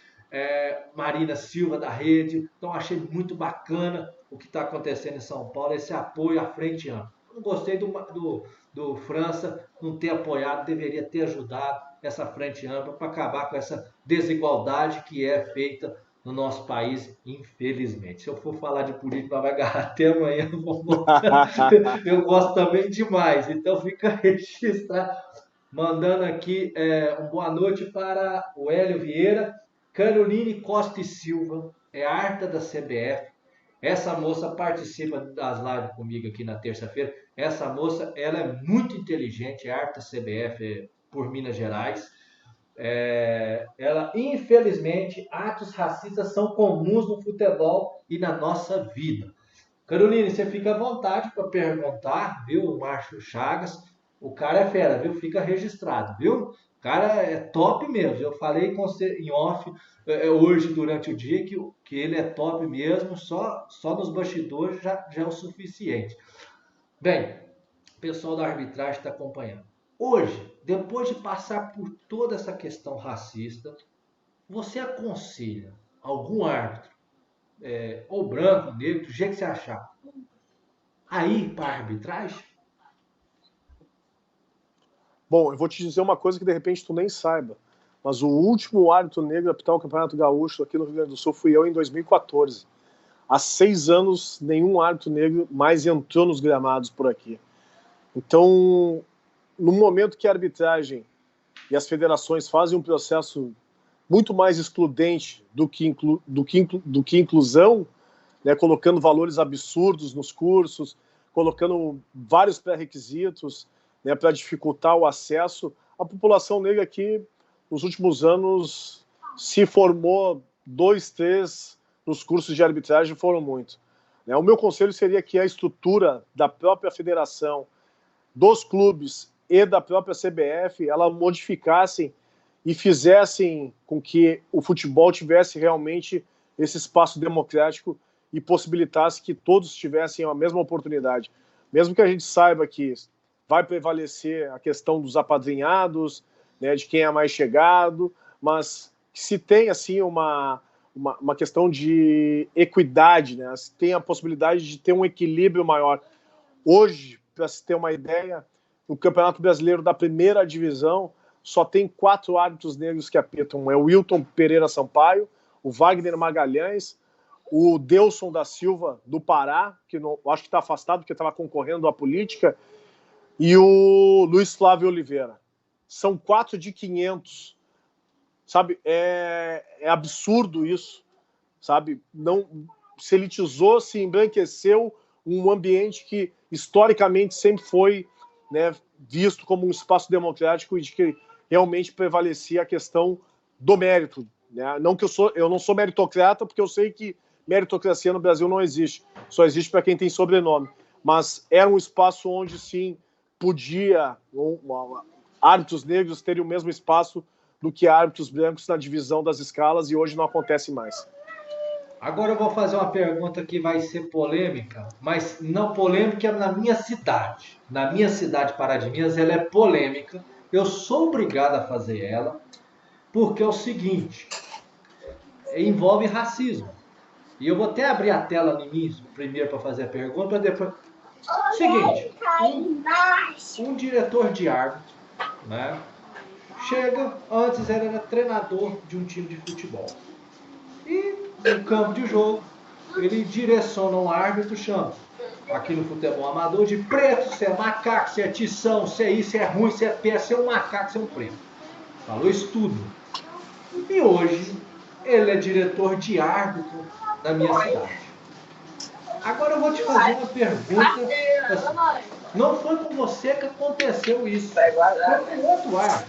Speaker 1: Marina Silva da Rede. Então achei muito bacana o que está acontecendo em São Paulo, esse apoio à frente ampla. Não gostei do do França não ter apoiado, deveria ter ajudado essa frente ampla para acabar com essa desigualdade que é feita no nosso país, infelizmente. Se eu for falar de política, vai agarrar até amanhã. Eu gosto também demais, então fica registrado. Mandando aqui uma boa noite para o Hélio Vieira. Caroline Costa e Silva é arta da CBF. Essa moça participa das lives comigo aqui na terça-feira. Essa moça, ela é muito inteligente, é arta CBF por Minas Gerais. Ela, infelizmente, atos racistas são comuns no futebol e na nossa vida. Caroline, você fica à vontade para perguntar, viu? O Márcio Chagas, o cara é fera, viu? Fica registrado, viu? O cara é top mesmo. Eu falei com você em off hoje durante o dia que ele é top mesmo, só nos bastidores já é o suficiente. Bem, o pessoal da arbitragem está acompanhando. Hoje, depois de passar por toda essa questão racista, você aconselha algum árbitro, ou branco, negro, do jeito que você achar, a ir para a arbitragem?
Speaker 2: Bom, eu vou te dizer uma coisa que de repente tu nem saiba, mas o último árbitro negro a apitar o Campeonato Gaúcho aqui no Rio Grande do Sul fui eu em 2014. Há 6 anos, nenhum árbitro negro mais entrou nos gramados por aqui. Então, no momento que a arbitragem e as federações fazem um processo muito mais excludente do que inclusão, né, colocando valores absurdos nos cursos, colocando vários pré-requisitos, né, para dificultar o acesso, a população negra aqui, nos últimos anos, se formou 2, 3 nos cursos de arbitragem, foram muito. O meu conselho seria que a estrutura da própria federação, dos clubes e da própria CBF, ela modificassem e fizessem com que o futebol tivesse realmente esse espaço democrático e possibilitasse que todos tivessem a mesma oportunidade. Mesmo que a gente saiba que vai prevalecer a questão dos apadrinhados, né, de quem é mais chegado, mas que se tem assim uma questão de equidade, né, se tem a possibilidade de ter um equilíbrio maior. Hoje, para se ter uma ideia, no Campeonato Brasileiro da primeira divisão, só tem 4 árbitros negros que apitam. É o Wilton Pereira Sampaio, o Wagner Magalhães, o Delson da Silva, do Pará, que não, acho que está afastado porque estava concorrendo à política, e o Luiz Flávio Oliveira. São 4 de 500. Sabe? É absurdo isso. Sabe? Não, se elitizou, se embranqueceu um ambiente que historicamente sempre foi, né, visto como um espaço democrático e de que realmente prevalecia a questão do mérito. Né? Não que eu não sou meritocrata, porque eu sei que meritocracia no Brasil não existe. Só existe para quem tem sobrenome. Mas era um espaço onde, sim, podia árbitros negros terem o mesmo espaço do que árbitros brancos na divisão das escalas, e hoje não acontece mais.
Speaker 1: Agora eu vou fazer uma pergunta que vai ser polêmica, mas não polêmica na minha cidade. Na minha cidade, Pará de Minas, ela é polêmica. Eu sou obrigado a fazer ela, porque é o seguinte, envolve racismo. E eu vou até abrir a tela em mim primeiro para fazer a pergunta, para depois... Seguinte, um diretor de árbitro, né, chega, antes era treinador de um time de futebol. E no campo de jogo, ele direciona um árbitro, chama, aqui no futebol amador, de preto, se é macaco, se é tição, se é isso, se é ruim, se é pé, se é um macaco, se é um preto. Falou isso tudo. E hoje, ele é diretor de árbitro da minha cidade. Agora eu vou te fazer uma pergunta. Assim, não foi com você que aconteceu isso. Foi com outro árbitro.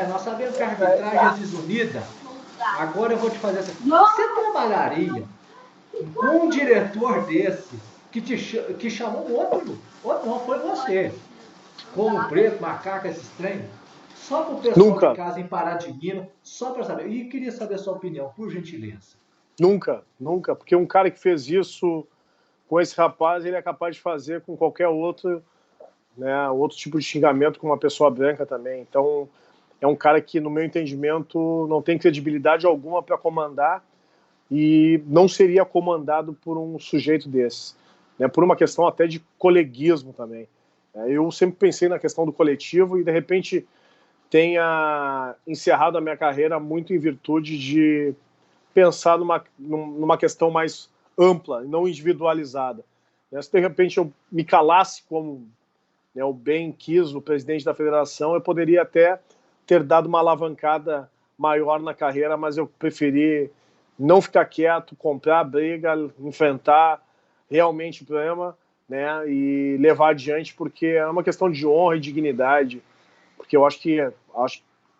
Speaker 1: Nós sabemos que a arbitragem é desunida. Agora eu vou te fazer essa. Você trabalharia com um diretor desse que chamou outro? Outro não, foi você. Como preto, macaco, esses treinos. Só para o pessoal
Speaker 2: Nunca.
Speaker 1: de casa em Pará de Minas, só para saber. E queria saber a sua opinião, por gentileza.
Speaker 2: Nunca, porque um cara que fez isso com esse rapaz, ele é capaz de fazer com qualquer outro, né, outro tipo de xingamento com uma pessoa branca também. Então, é um cara que, no meu entendimento, não tem credibilidade alguma para comandar e não seria comandado por um sujeito desse, né, por uma questão até de coleguismo também. Eu sempre pensei na questão do coletivo e, de repente, tenha encerrado a minha carreira muito em virtude de pensar numa questão mais ampla, não individualizada. Se, de repente, eu me calasse como, né, o bem quis o presidente da federação, eu poderia até ter dado uma alavancada maior na carreira, mas eu preferi não ficar quieto, comprar a briga, enfrentar realmente o problema, né, e levar adiante, porque é uma questão de honra e dignidade, porque eu acho que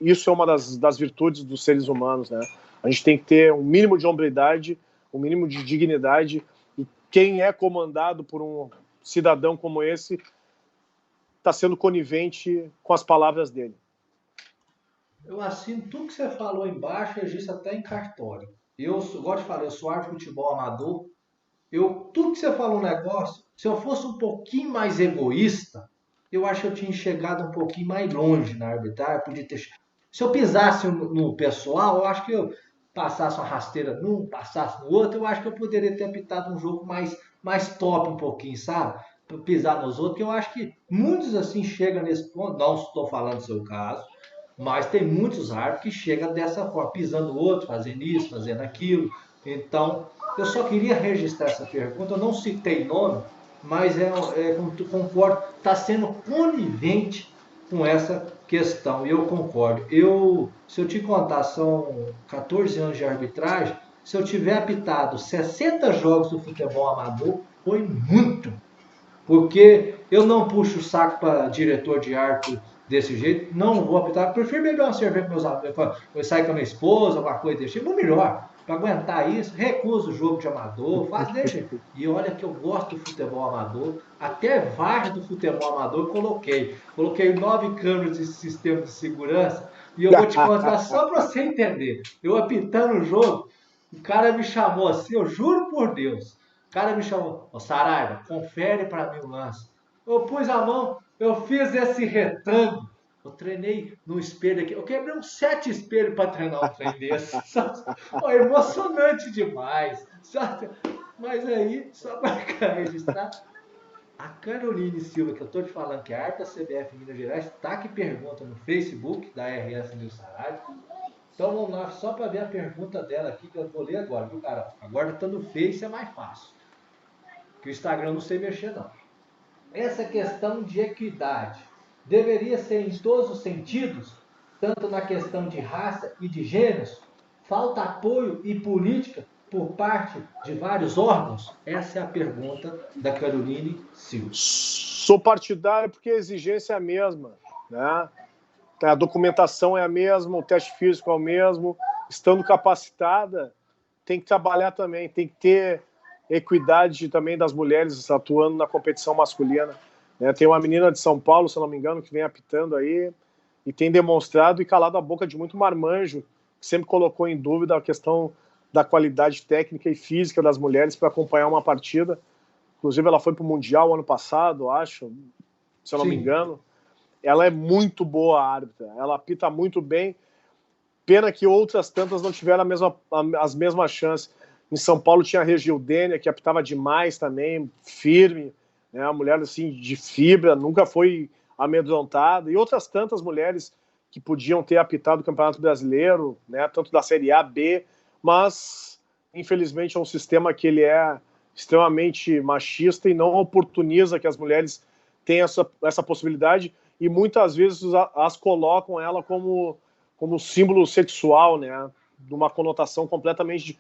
Speaker 2: isso é uma das virtudes dos seres humanos, né? A gente tem que ter um mínimo de hombridade, um mínimo de dignidade, e quem é comandado por um cidadão como esse está sendo conivente com as palavras dele.
Speaker 1: Eu assino tudo que você falou embaixo, registro até em cartório. Eu, igual eu te falei, eu sou árbitro de futebol amador. Tudo que você falou no negócio, se eu fosse um pouquinho mais egoísta, eu acho que eu tinha chegado um pouquinho mais longe na arbitragem. Podia ter, se eu pisasse no pessoal, eu acho que eu passasse uma rasteira num, passasse no outro, eu acho que eu poderia ter apitado um jogo mais top um pouquinho, sabe? Pra pisar nos outros, que eu acho que muitos assim chegam nesse ponto, não estou falando do seu caso, mas tem muitos árbitros que chegam dessa forma, pisando o outro, fazendo isso, fazendo aquilo. Então, eu só queria registrar essa pergunta, eu não citei nome, mas como tu concordo, está sendo conivente com essa questão, e eu concordo. Se eu te contar, são 14 anos de arbitragem, se eu tiver apitado 60 jogos do futebol amador, foi muito. Porque eu não puxo o saco para diretor de árbitro desse jeito, não vou apitar. Prefiro beber uma cerveja com meus amigos, eu sair com a minha esposa, alguma coisa desse tipo, melhor. Para aguentar isso, recuso o jogo de amador, deixa. E olha que eu gosto do futebol amador, até VAR do futebol amador eu coloquei. Coloquei 9 câmeras de sistema de segurança e eu vou te contar só para você entender. Eu apitando o jogo, o cara me chamou assim, eu juro por Deus. O cara me chamou, Saraiva, confere para mim o lance. Eu pus a mão, eu fiz esse retângulo. Eu treinei no espelho aqui. Eu quebrei uns 7 espelhos para treinar um trem desse. É emocionante demais. Mas aí, só para registrar, a Caroline Silva, que eu estou te falando que é árbitra da CBF Minas Gerais, está aqui pergunta no Facebook da RS News Saraiva. Então vamos lá, só para ver a pergunta dela aqui, que eu vou ler agora, viu, cara? Agora tá no Face é mais fácil. Que o Instagram não sei mexer, não. Essa questão de equidade deveria ser em todos os sentidos, tanto na questão de raça e de gêneros? Falta apoio e política por parte de vários órgãos? Essa é a pergunta da Caroline Silva.
Speaker 2: Sou partidário porque a exigência é a mesma, né? A documentação é a mesma, o teste físico é o mesmo. Estando capacitada, tem que trabalhar também, tem que ter equidade também das mulheres atuando na competição masculina. Tem uma menina de São Paulo, se eu não me engano, que vem apitando aí e tem demonstrado e calado a boca de muito marmanjo, que sempre colocou em dúvida a questão da qualidade técnica e física das mulheres para acompanhar uma partida. Inclusive, ela foi para o Mundial ano passado, acho, se eu não me engano. Ela é muito boa árbitra, ela apita muito bem. Pena que outras tantas não tiveram as mesmas chances. Em São Paulo tinha a Regildênia, que apitava demais também, firme, né? Uma mulher assim, de fibra, nunca foi amedrontada. E outras tantas mulheres que podiam ter apitado o Campeonato Brasileiro, né? Tanto da Série A, B, mas infelizmente é um sistema que ele é extremamente machista e não oportuniza que as mulheres tenham essa possibilidade, e muitas vezes as colocam ela como símbolo sexual, né? De uma conotação completamente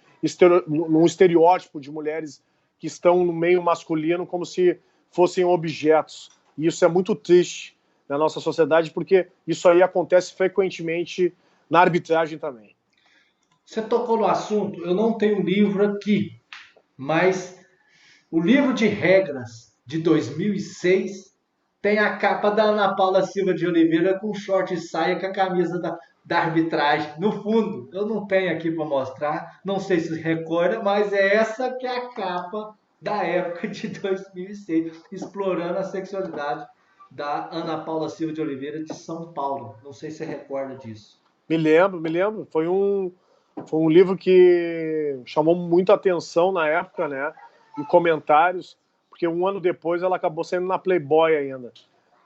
Speaker 2: num estereótipo de mulheres que estão no meio masculino como se fossem objetos. E isso é muito triste na nossa sociedade, porque isso aí acontece frequentemente na arbitragem também.
Speaker 1: Você tocou no assunto, eu não tenho livro aqui, mas o livro de regras de 2006 tem a capa da Ana Paula Silva de Oliveira com short e saia com a camisa da arbitragem. No fundo, eu não tenho aqui para mostrar, não sei se recorda, mas é essa que é a capa da época de 2006, explorando a sexualidade da Ana Paula Silva de Oliveira de São Paulo. Não sei se você recorda disso.
Speaker 2: Me lembro. Foi um livro que chamou muita atenção na época, né? Em comentários, porque um ano depois ela acabou saindo na Playboy ainda.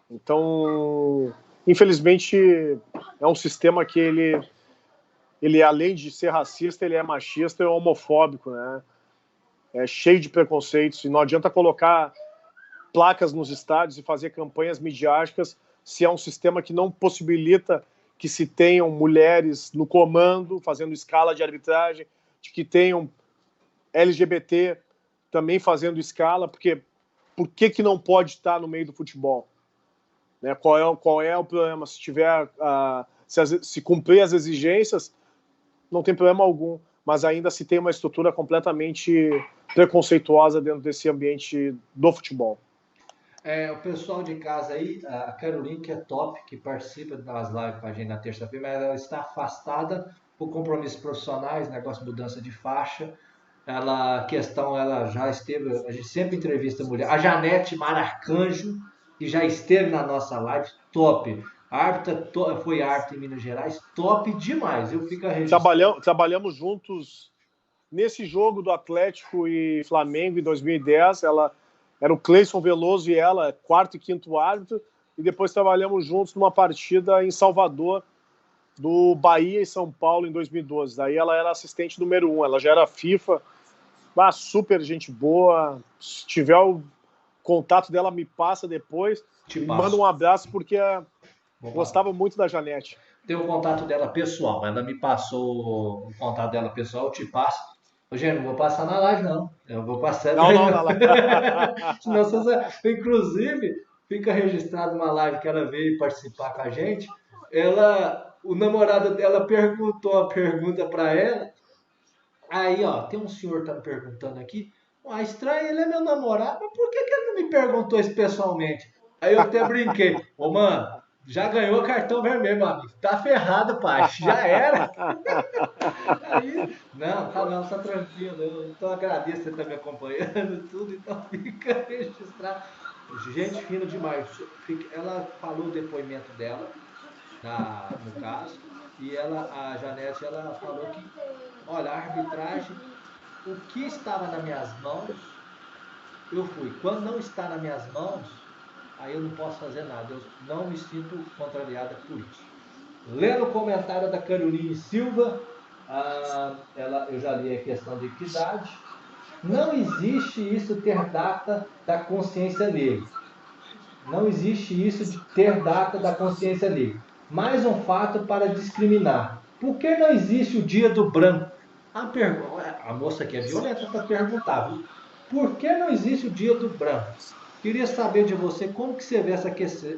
Speaker 2: Então, infelizmente, é um sistema que ele além de ser racista, ele é machista e homofóbico, né? É cheio de preconceitos, e não adianta colocar placas nos estádios e fazer campanhas midiáticas se é um sistema que não possibilita que se tenham mulheres no comando, fazendo escala de arbitragem, de que tenham LGBT também fazendo escala, porque por que não pode estar no meio do futebol? Né? Qual é o problema? Se tiver, se cumprir as exigências, não tem problema algum, mas ainda se tem uma estrutura completamente preconceituosa dentro desse ambiente do futebol.
Speaker 1: O pessoal de casa aí, a Caroline, que é top, que participa das lives com a gente na terça-feira, mas ela está afastada por compromissos profissionais, negócio de mudança de faixa. Ela já esteve, a gente sempre entrevista mulher. A Janete Maracanjo, que já esteve na nossa live, top. Foi árbitra em Minas Gerais, top demais. Eu fico registrado.
Speaker 2: Trabalhamos juntos nesse jogo do Atlético e Flamengo em 2010. Ela era o Cleison Veloso e ela, quarto e quinto árbitro, e depois trabalhamos juntos numa partida em Salvador, do Bahia e São Paulo em 2012. Daí ela era assistente número 1, ela já era FIFA, super gente boa. Se tiver o contato dela, me passa depois. Me manda um abraço, porque gostava muito da Janete.
Speaker 1: Tem o contato dela pessoal, ela me passou o contato dela pessoal, eu te passo. Gente, não vou passar na live, não. Eu vou passar...
Speaker 2: Não, na live.
Speaker 1: Inclusive, fica registrado uma live que ela veio participar com a gente. O namorado dela perguntou a pergunta para ela. Aí, ó, tem um senhor que tá me perguntando aqui. Estranho, ele é meu namorado, mas por que ele não me perguntou isso pessoalmente? Aí eu até brinquei. Mano, já ganhou cartão vermelho, meu amigo. Tá ferrado, pai. Já era. Aí, não, tá tranquilo. Então agradeço você estar me acompanhando tudo. Então fica registrado. Gente fina demais. Ela falou o depoimento dela, no caso. E a Janete, ela falou que, olha, a arbitragem, o que estava nas minhas mãos, eu fui. Quando não está nas minhas mãos, aí eu não posso fazer nada. Eu não me sinto contrariada por isso. Lendo o comentário da Caroline Silva, eu já li a questão de equidade. Não existe isso ter data da consciência negra. Não existe isso de ter data da consciência negra. Mais um fato para discriminar. Por que não existe o dia do branco? A moça que é violenta para perguntar. Por que não existe o dia do branco? Queria saber de você como que você vê essa questão.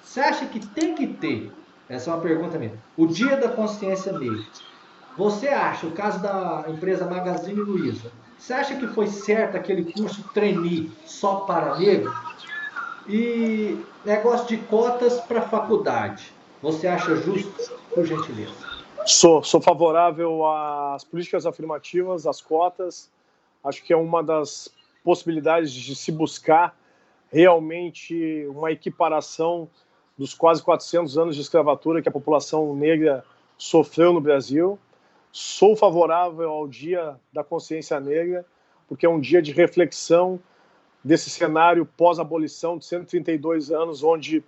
Speaker 1: Você acha que tem que ter? Essa é uma pergunta mesmo. O dia da consciência negra. Você acha, o caso da empresa Magazine Luiza, você acha que foi certo aquele curso trainee só para negros? E negócio de cotas para faculdade. Você acha justo, por gentileza?
Speaker 2: Sou favorável às políticas afirmativas, às cotas. Acho que é uma das possibilidades de se buscar realmente uma equiparação dos quase 400 anos de escravatura que a população negra sofreu no Brasil. Sou favorável ao Dia da Consciência Negra, porque é um dia de reflexão desse cenário pós-abolição de 132 anos, onde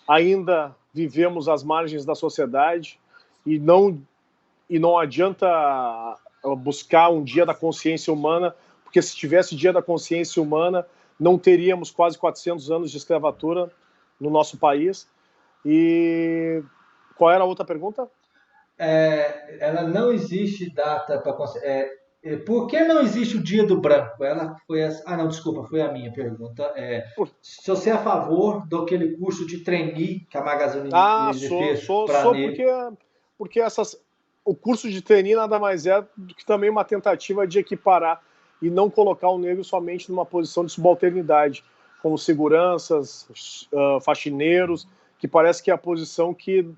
Speaker 2: ainda vivemos às margens da sociedade, e não adianta buscar um Dia da Consciência Humana, porque se tivesse Dia da Consciência Humana, não teríamos quase 400 anos de escravatura no nosso país. E qual era a outra pergunta?
Speaker 1: Ela não existe data para... por que não existe o dia do branco? Ela foi essa... não, desculpa, foi a minha pergunta. Se você é a favor daquele curso de trainee que a Magazine Luiza fez para negros?
Speaker 2: Porque o curso de trainee nada mais é do que também uma tentativa de equiparar e não colocar o negro somente numa posição de subalternidade, como seguranças, faxineiros, que parece que é a posição que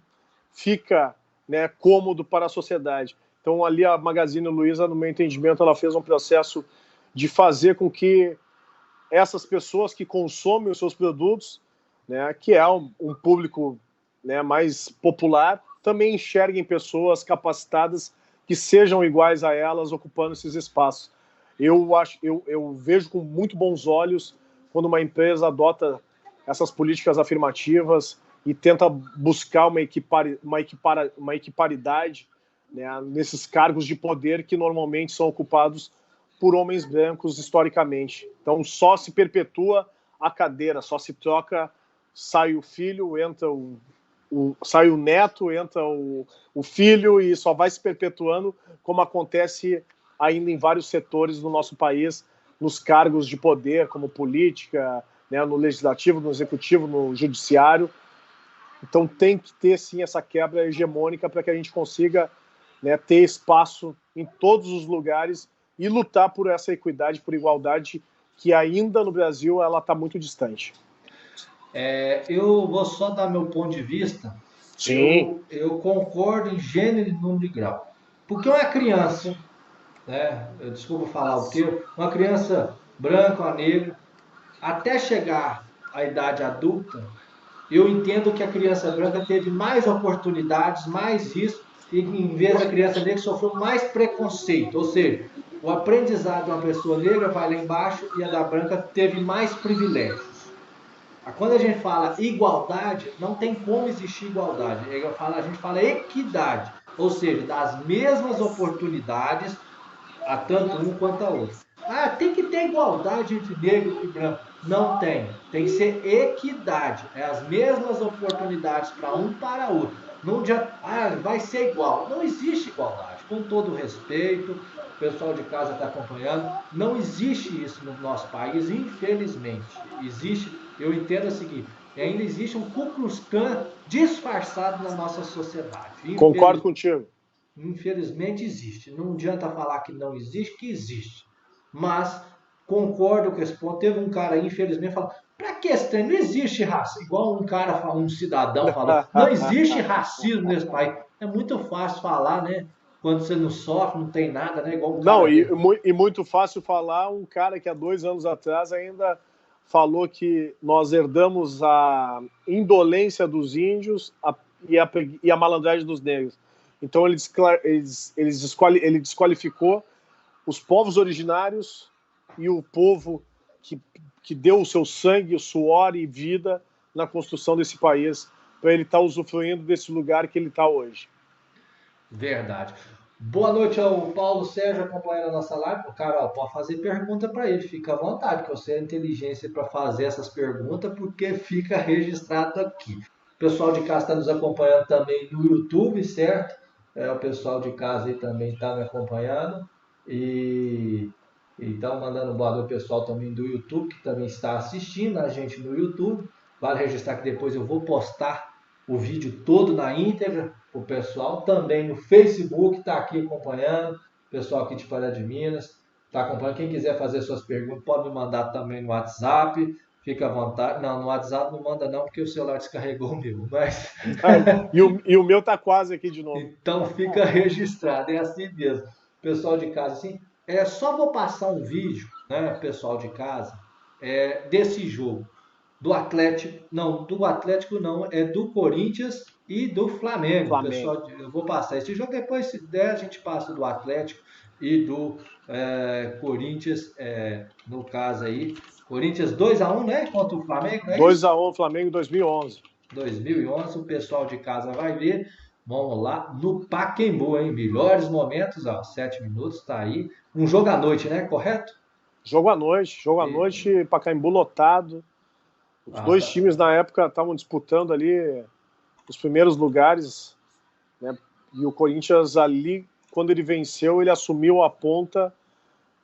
Speaker 2: fica, né, cômodo para a sociedade. Então, ali a Magazine Luiza, no meu entendimento, ela fez um processo de fazer com que essas pessoas que consomem os seus produtos, né, que é um público, né, mais popular, também enxerguem pessoas capacitadas que sejam iguais a elas ocupando esses espaços. Eu vejo com muito bons olhos quando uma empresa adota essas políticas afirmativas e tenta buscar uma equiparidade, né, nesses cargos de poder que normalmente são ocupados por homens brancos historicamente. Então só se perpetua a cadeira, só se troca, sai o filho, entra sai o neto, entra o filho, e só vai se perpetuando, como acontece ainda em vários setores do nosso país, nos cargos de poder, como política, né, no legislativo, no executivo, no judiciário. Então tem que ter, sim, essa quebra hegemônica para que a gente consiga, né, ter espaço em todos os lugares e lutar por essa equidade, por igualdade, que ainda no Brasil ela está muito distante.
Speaker 1: Eu vou só dar meu ponto de vista.
Speaker 2: Sim.
Speaker 1: Eu concordo em gênero, número e grau. Porque uma criança, né, desculpa falar o termo, uma criança branca ou negra, até chegar à idade adulta, eu entendo que a criança branca teve mais oportunidades, mais risco, e em vez da criança negra sofreu mais preconceito. Ou seja, o aprendizado de uma pessoa negra vai lá embaixo e a da branca teve mais privilégios. Quando a gente fala igualdade, não tem como existir igualdade. A gente fala equidade, ou seja, das mesmas oportunidades a tanto um quanto a outro. Tem que ter igualdade entre negro e branco. Não tem. Tem que ser equidade. É as mesmas oportunidades para um para outro. Não vai ser igual. Não existe igualdade. Com todo respeito, o pessoal de casa está acompanhando. Não existe isso no nosso país, infelizmente. Eu entendo o seguinte, ainda existe um Ku Klux Klan disfarçado na nossa sociedade.
Speaker 2: Concordo contigo.
Speaker 1: Infelizmente existe. Não adianta falar que não existe, que existe. Mas concordo com esse ponto. Teve um cara aí, infelizmente, falou: pra que esse trem? Não existe racismo. Igual um cidadão falou: não existe racismo nesse país. É muito fácil falar, né? Quando você não sofre, não tem nada, né? Igual
Speaker 2: e muito fácil falar um cara que há 2 anos atrás ainda falou que nós herdamos a indolência dos índios e a malandragem dos negros. Então ele desqualificou os povos originários e o povo que deu o seu sangue, o suor e vida na construção desse país, para ele estar usufruindo desse lugar que ele está hoje.
Speaker 1: Verdade. Boa noite ao Paulo Sérgio acompanhando a nossa live. Carol, pode fazer pergunta para ele, fica à vontade, que você tem inteligência para fazer essas perguntas, porque fica registrado aqui. O pessoal de casa está nos acompanhando também no YouTube, certo? O pessoal de casa aí também está me acompanhando. E então, mandando boa noite ao pessoal também do YouTube, que também está assistindo a gente no YouTube. Vale registrar que depois eu vou postar o vídeo todo na íntegra. O pessoal também no Facebook está aqui acompanhando. O pessoal aqui de Pará de Minas está acompanhando. Quem quiser fazer suas perguntas, pode me mandar também no WhatsApp. Fica à vontade. Não, no WhatsApp não manda não, porque o celular descarregou o meu. Mas...
Speaker 2: e o meu está quase aqui de novo.
Speaker 1: Então fica registrado, é assim mesmo. Pessoal de casa, assim, só vou passar um vídeo, né, pessoal de casa, desse jogo. Do Atlético não, é do Corinthians e do Flamengo. Pessoal, eu vou passar esse jogo, depois se der a gente passa do Atlético e do Corinthians, no caso aí. Corinthians 2-1, né, contra o Flamengo, né?
Speaker 2: 2-1, Flamengo 2011.
Speaker 1: 2011, o pessoal de casa vai ver. Vamos lá, no Pacaembu, hein? Melhores momentos, 7 minutos, tá aí. Um jogo à noite, né? Correto?
Speaker 2: Jogo à noite, Pacaembu lotado. Os dois times na época estavam disputando ali os primeiros lugares, né? E o Corinthians ali, quando ele venceu, ele assumiu a ponta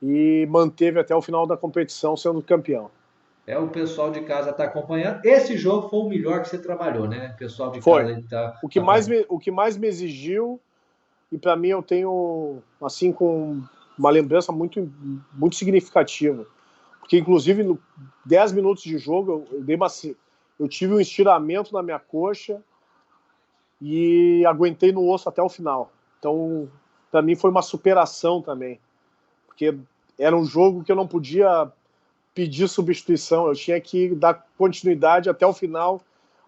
Speaker 2: e manteve até o final da competição sendo campeão.
Speaker 1: O pessoal de casa está acompanhando. Esse jogo foi o melhor que você trabalhou, né? O pessoal de
Speaker 2: foi.
Speaker 1: Casa tá...
Speaker 2: O que mais me exigiu, e para mim eu tenho, assim, com uma lembrança muito, muito significativa. Porque, inclusive, no 10 minutos de jogo, eu tive um estiramento na minha coxa e aguentei no osso até o final. Então, para mim foi uma superação também. Porque era um jogo que eu não podia pedir substituição, eu tinha que dar continuidade até o final,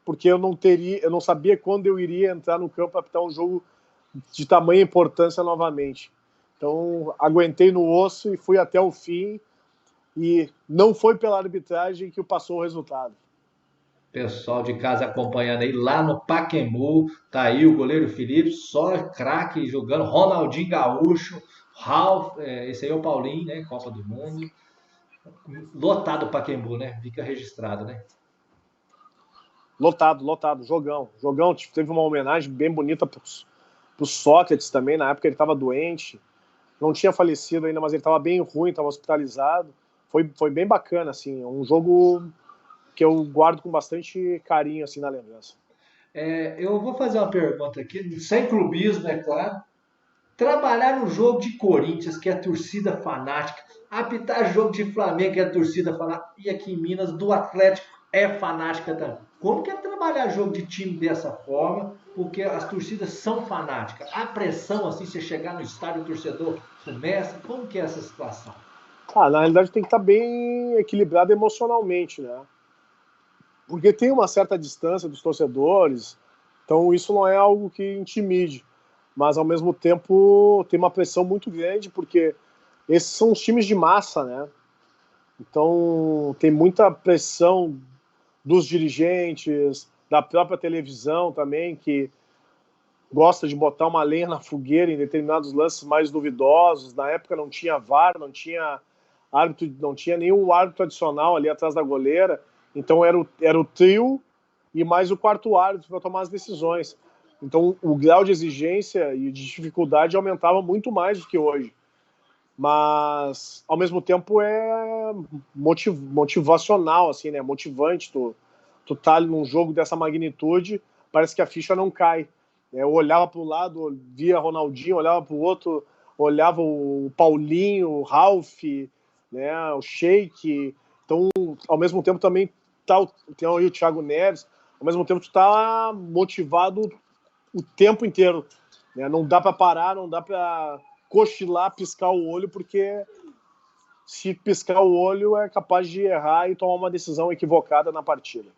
Speaker 2: porque eu não sabia quando eu iria entrar no campo para apitar um jogo de tamanha importância novamente. Então, aguentei no osso e fui até o fim, e não foi pela arbitragem que passou o resultado.
Speaker 1: Pessoal de casa acompanhando aí lá no Pacaembu. Tá aí o goleiro Felipe, só craque jogando. Ronaldinho Gaúcho, Ralf, esse aí é o Paulinho, né? Copa do Mundo. Lotado o Pacaembu, né? Fica registrado, né?
Speaker 2: Lotado, lotado. Jogão. Jogão, teve uma homenagem bem bonita pro Sócrates também. Na época ele estava doente. Não tinha falecido ainda, mas ele estava bem ruim, estava hospitalizado. Foi bem bacana, assim. Um jogo que eu guardo com bastante carinho, assim, na lembrança.
Speaker 1: Eu vou fazer uma pergunta aqui, sem clubismo, é claro. Trabalhar no jogo de Corinthians, que é a torcida fanática, apitar jogo de Flamengo, que é a torcida fanática, e aqui em Minas, do Atlético, é fanática também. Como que é trabalhar jogo de time dessa forma? Porque as torcidas são fanáticas. A pressão, assim, você chegar no estádio, o torcedor começa. Como que é essa situação?
Speaker 2: Na realidade tem que estar bem equilibrado emocionalmente, né? Porque tem uma certa distância dos torcedores, então isso não é algo que intimide. Mas ao mesmo tempo tem uma pressão muito grande, porque esses são os times de massa, né? Então tem muita pressão dos dirigentes, da própria televisão também, que gosta de botar uma lenha na fogueira em determinados lances mais duvidosos. Na época não tinha VAR, não tinha árbitro, não tinha nenhum árbitro adicional ali atrás da goleira. Então era o trio e mais o quarto árbitro para tomar as decisões. Então o grau de exigência e de dificuldade aumentava muito mais do que hoje. Mas ao mesmo tempo é motivacional, assim, né? Motivante. Tu tá num jogo dessa magnitude, parece que a ficha não cai. Eu olhava para o lado, via Ronaldinho, olhava para o outro, olhava o Paulinho, o Ralf, né, o Sheik. Então, ao mesmo tempo também tem aí o Thiago Neves, ao mesmo tempo tu tá motivado o tempo inteiro, né? Não dá para parar, não dá para cochilar, piscar o olho, porque se piscar o olho é capaz de errar e tomar uma decisão equivocada na partida.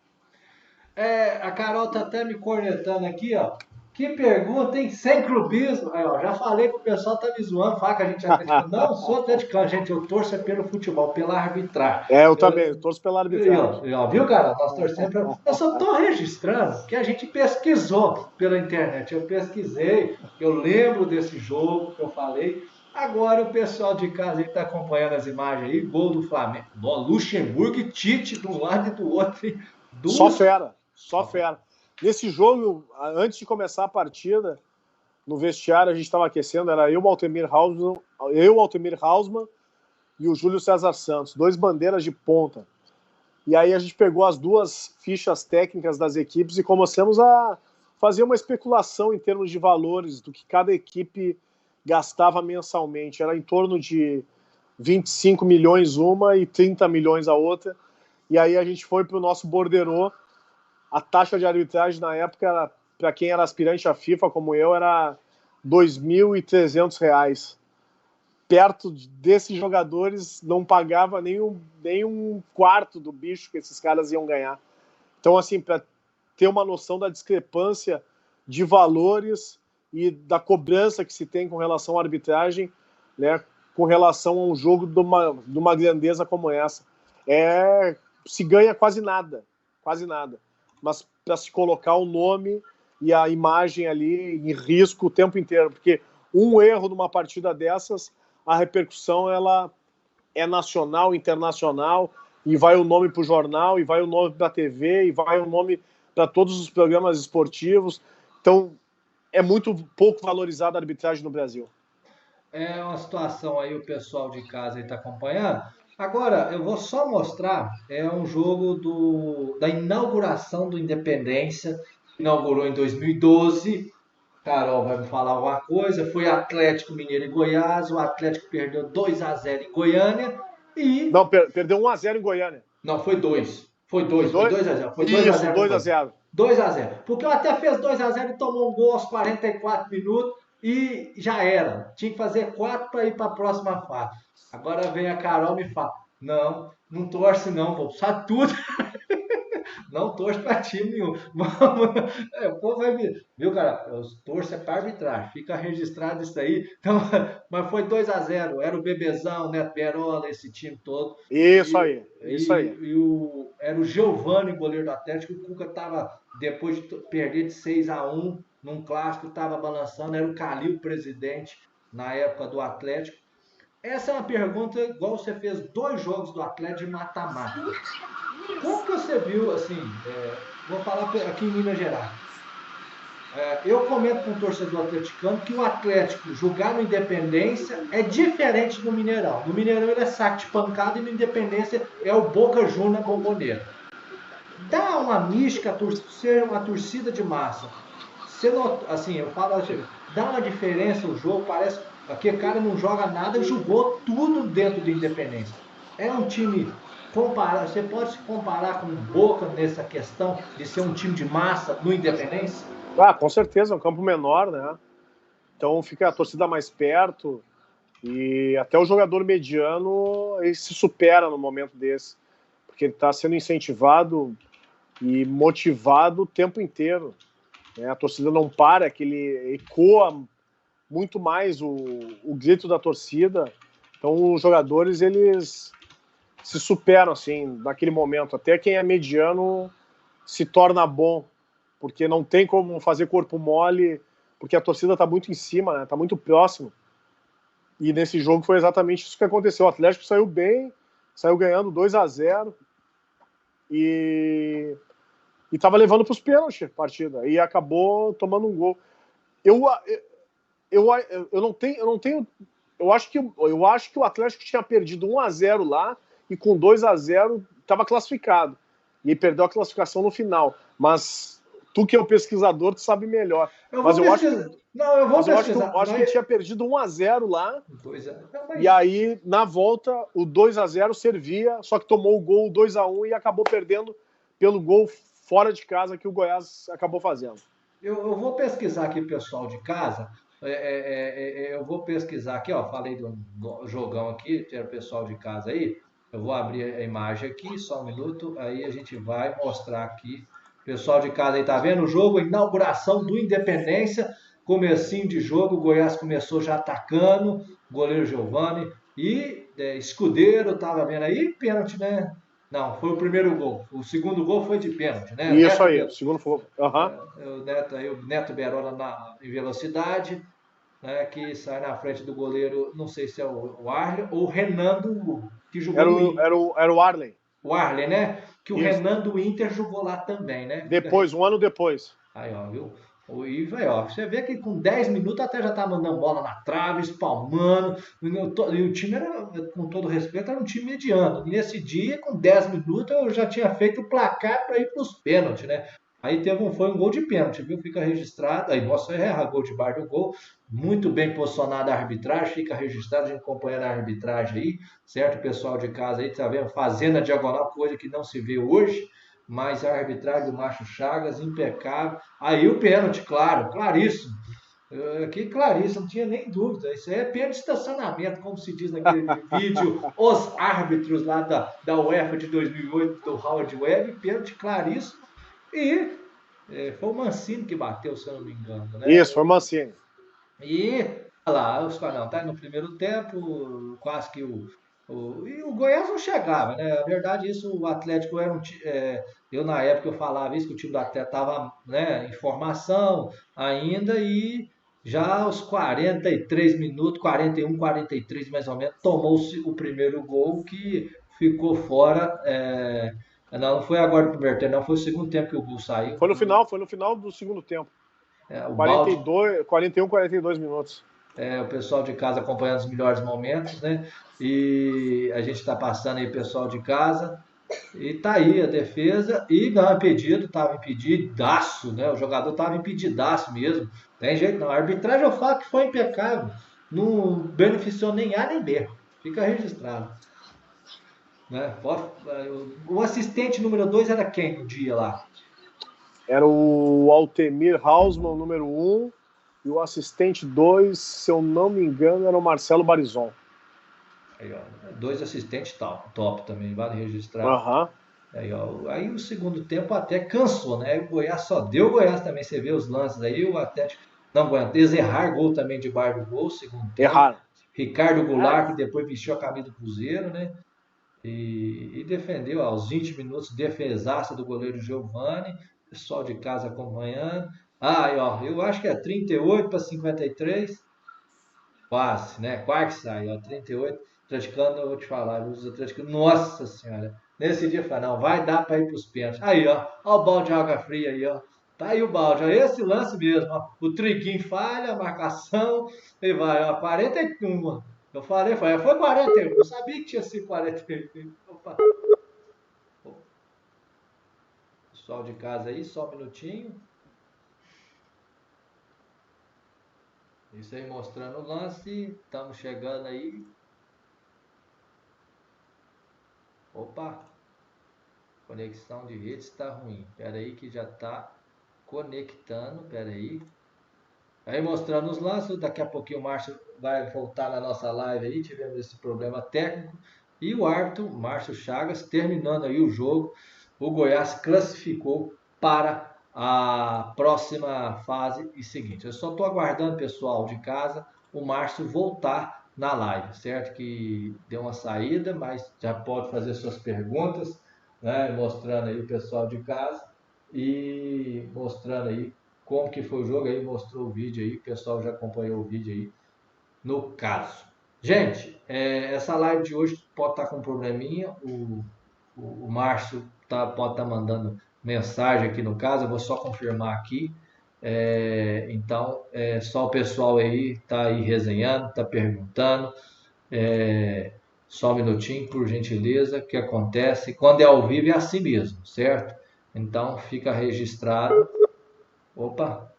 Speaker 1: A Carol tá até me cornetando aqui, ó. Que pergunta, hein? Sem clubismo. Aí, ó, já falei que o pessoal tá me zoando, fala que a gente é atleticano. Não sou atleticano, gente. Eu torço pelo futebol, pela arbitragem.
Speaker 2: Eu também, eu torço pela arbitragem.
Speaker 1: Viu, cara? Nós torcemos pelo... Eu só tô registrando que a gente pesquisou pela internet. Eu pesquisei, eu lembro desse jogo que eu falei. Agora o pessoal de casa aí tá acompanhando as imagens aí. Gol do Flamengo. Luxemburgo e Tite de um lado e do outro. Hein?
Speaker 2: Só fera. Só fera. Nesse jogo, antes de começar a partida, no vestiário a gente estava aquecendo, era eu, o Altemir Hausmann e o Júlio César Santos, 2 bandeiras de ponta. E aí a gente pegou as 2 fichas técnicas das equipes e começamos a fazer uma especulação em termos de valores do que cada equipe gastava mensalmente. Era em torno de 25 milhões uma e 30 milhões a outra. E aí a gente foi para o nosso borderô. A taxa de arbitragem na época, para quem era aspirante à FIFA, como eu, era R$ 2.300. Perto desses jogadores, não pagava nem um quarto do bicho que esses caras iam ganhar. Então, assim, para ter uma noção da discrepância de valores e da cobrança que se tem com relação à arbitragem, né, com relação a um jogo de uma grandeza como essa. Se ganha quase nada. Mas para se colocar o nome e a imagem ali em risco o tempo inteiro, porque um erro numa partida dessas, a repercussão ela é nacional, internacional, e vai o nome para o jornal, e vai o nome para a TV, e vai o nome para todos os programas esportivos. Então, é muito pouco valorizada a arbitragem no Brasil.
Speaker 1: É uma situação aí, o pessoal de casa está acompanhando. Agora, eu vou só mostrar, é um jogo da inauguração do Independência, inaugurou em 2012. Carol vai me falar alguma coisa. Foi Atlético Mineiro e Goiás, o Atlético perdeu 2-0 em Goiânia e...
Speaker 2: Não, perdeu 1-0 em Goiânia.
Speaker 1: Não, foi 2. Foi 2-0. Foi
Speaker 2: 2-0. 2-0.
Speaker 1: 2-0. Porque o até fez 2-0 e tomou um gol aos 44 minutos e já era. Tinha que fazer 4 para ir para a próxima fase. Agora vem a Carol e me fala, não torce não, pô, sabe tudo. não torço para time nenhum. O povo vai me. Viu, cara? Eu torço para arbitragem. Fica registrado isso aí. Então, mas foi 2-0. Era o Bebezão, o Neto Berola, esse time todo.
Speaker 2: Isso aí, isso aí.
Speaker 1: Era o Giovani, goleiro do Atlético. O Cuca tava, depois de perder de 6-1 num clássico, tava balançando. Era o Calil, presidente, na época do Atlético. Essa é uma pergunta, igual você fez 2 jogos do Atlético de mata-mata. Como que você viu, assim, vou falar aqui em Minas Gerais. Eu comento com o torcedor atleticano que o Atlético jogar no Independência é diferente do Mineirão. No Mineirão ele é saco de pancada e no Independência é o Boca Juniors na Bomboneira. Dá uma mística ser uma torcida de massa. Você não, assim, eu falo assim, dá uma diferença o jogo, parece que aquele cara não joga nada, jogou tudo dentro do Independência. É um time você pode se comparar com o Boca nessa questão de ser um time de massa no Independência?
Speaker 2: Com certeza, é um campo menor, né? Então fica a torcida mais perto e até o jogador mediano ele se supera no momento desse, porque ele está sendo incentivado e motivado o tempo inteiro. Né? A torcida não para, que ele ecoa muito mais o grito da torcida. Então os jogadores eles se superam assim naquele momento. Até quem é mediano se torna bom, porque não tem como fazer corpo mole, porque a torcida está muito em cima, né? Está muito próximo. E nesse jogo foi exatamente isso que aconteceu. O Atlético saiu bem, saiu ganhando 2-0 e estava levando para os pênaltis a partida e acabou tomando um gol. Eu acho que o Atlético tinha perdido 1-0 lá e com 2-0 estava classificado e perdeu a classificação no final. Mas tu que é o pesquisador, tu sabe melhor. Mas eu acho que tinha perdido 1-0 lá. E aí, na volta, o 2-0 servia, só que tomou o gol 2-1 e acabou perdendo pelo gol fora de casa que o Goiás acabou fazendo.
Speaker 1: Eu vou pesquisar aqui, pessoal de casa. Eu vou pesquisar aqui, ó. Falei do jogão aqui, tem o pessoal de casa aí. Eu vou abrir a imagem aqui, só um minuto. Aí a gente vai mostrar aqui. Pessoal de casa aí, tá vendo o jogo? Inauguração do Independência. Comecinho de jogo, o Goiás começou já atacando. Goleiro Giovani. E Escudeiro, tava vendo aí. Pênalti, né? Não, foi o primeiro gol. O segundo gol foi de pênalti, né?
Speaker 2: Isso aí, o segundo foi.
Speaker 1: O Neto Berola em velocidade, né, que sai na frente do goleiro, não sei se é o Arley ou o Renando, que jogou
Speaker 2: Era o Arley.
Speaker 1: O Arley, né? Que o Renan do Inter jogou lá também, né?
Speaker 2: Um ano depois.
Speaker 1: Aí, ó, viu? E vai, ó, você vê que com 10 minutos até já tá mandando bola na trave, espalmando. E o time era, com todo respeito, era um time mediano. Nesse dia, com 10 minutos, eu já tinha feito o placar para ir para os pênaltis, né? Aí foi um gol de pênalti, viu? Fica registrado. Aí, nossa, gol de bar do gol. Muito bem posicionada a arbitragem, fica registrado, a gente acompanhando a arbitragem aí, certo? O pessoal de casa aí, tá vendo? Fazendo a diagonal, coisa que não se vê hoje. Mas a arbitragem do Márcio Chagas, impecável. Aí o pênalti, claríssimo. Aqui, claríssimo, não tinha nem dúvida. Isso aí é pênalti de estacionamento, como se diz naquele vídeo, os árbitros lá da UEFA de 2008, do Howard Webb, pênalti claríssimo. E foi o Mancini que bateu, se eu não me engano. Né?
Speaker 2: Isso, foi o Mancini.
Speaker 1: E, olha lá, os caras não, tá no primeiro tempo, quase que e o Goiás não chegava, né? Na verdade, isso, o Atlético era eu na época eu falava isso, que o time do Atlético estava, né, em formação ainda, e já aos 43 minutos, 41, 43 mais ou menos, tomou-se o primeiro gol que ficou fora. Não foi agora no primeiro tempo, não, foi o segundo tempo que o gol saiu.
Speaker 2: Foi no final do segundo tempo. 41, 42 minutos.
Speaker 1: O pessoal de casa acompanhando os melhores momentos, né? E a gente está passando aí, pessoal de casa. E tá aí a defesa. E não, estava impedidaço, né? O jogador estava impedidaço mesmo. Tem jeito não. A arbitragem eu falo que foi impecável. Não beneficiou nem A nem B. Fica registrado. Né? O assistente número 2 era quem no dia lá?
Speaker 2: Era o Altemir Hausmann, número 1. E o assistente 2, se eu não me engano, era o Marcelo Barizon.
Speaker 1: Aí, ó, 2 assistentes top também, vale registrar. Aí, ó, aí o segundo tempo até cansou, né? O Goiás só deu Goiás também. Você vê os lances aí, o Atlético não aguentou. Eles erraram gol também debaixo do gol, segundo tempo.
Speaker 2: Erraram.
Speaker 1: Ricardo Goulart, que depois vestiu a camisa do Cruzeiro, né? E defendeu aos 20 minutos, defesaça do goleiro Giovani. Pessoal de casa acompanhando. Aí, ó, eu acho que é 38 para 53. Quase, né? Quase sai, ó, 38. Atleticano, eu vou te falar, os atleticanos, nossa senhora. Nesse dia eu falei, não, vai dar para ir para os pênaltis. Aí, ó o balde de água fria aí, ó. Tá aí o balde, ó, esse lance mesmo, ó. O Triquinho falha, a marcação, e vai, ó, 41. Eu falei, foi 41, eu sabia que tinha sido 41. Opa. Pessoal de casa aí, só um minutinho. Isso aí mostrando o lance, estamos chegando aí. Opa, conexão de rede está ruim. Espera aí que já está conectando, espera aí. Aí mostrando os lances, daqui a pouquinho o Márcio vai voltar na nossa live aí, tivemos esse problema técnico. E o árbitro, Márcio Chagas, terminando aí o jogo, o Goiás classificou para a próxima fase e seguinte. Eu só estou aguardando, pessoal de casa, o Márcio voltar na live, certo? Que deu uma saída, mas já pode fazer suas perguntas, né? Mostrando aí o pessoal de casa e mostrando aí como que foi o jogo. Aí mostrou o vídeo aí, o pessoal já acompanhou o vídeo aí no caso. Gente, essa live de hoje pode estar com um probleminha, o Márcio pode estar mandando mensagem aqui no caso, eu vou só confirmar aqui. Então, só o pessoal aí tá aí resenhando, tá perguntando. Só um minutinho, por gentileza, o que acontece? Quando é ao vivo é assim mesmo, certo? Então, fica registrado. Opa!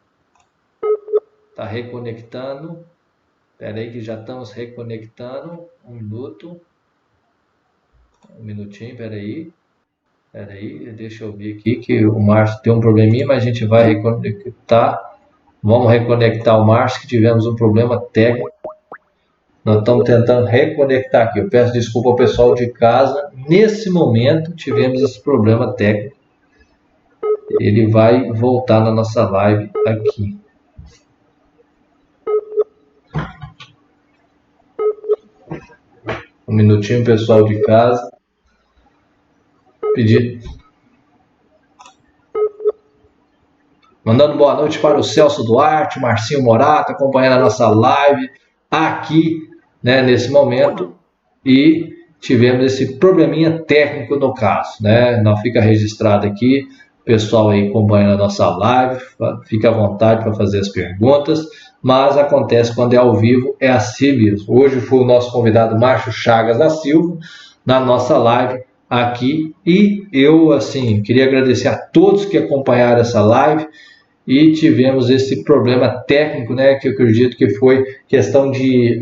Speaker 1: Tá reconectando. Espera aí que já estamos reconectando. Um minuto. Um minutinho, espera aí. Espera aí, deixa eu ver aqui que o Márcio tem um probleminha, mas a gente vai reconectar. Vamos reconectar o Márcio, que tivemos um problema técnico. Nós estamos tentando reconectar aqui. Eu peço desculpa ao pessoal de casa. Nesse momento, tivemos esse problema técnico. Ele vai voltar na nossa live aqui. Um minutinho, pessoal de casa. Pedir. Mandando boa noite para o Celso Duarte, Marcinho Morato, acompanhando a nossa live aqui, né, nesse momento. E tivemos esse probleminha técnico no caso, né? Não fica registrado aqui. Pessoal aí acompanhando a nossa live, fica à vontade para fazer as perguntas, mas acontece quando é ao vivo, é assim mesmo. Hoje foi o nosso convidado Márcio Chagas da Silva, na nossa live aqui, e eu, assim, queria agradecer a todos que acompanharam essa live, e tivemos esse problema técnico, né, que eu acredito que foi questão de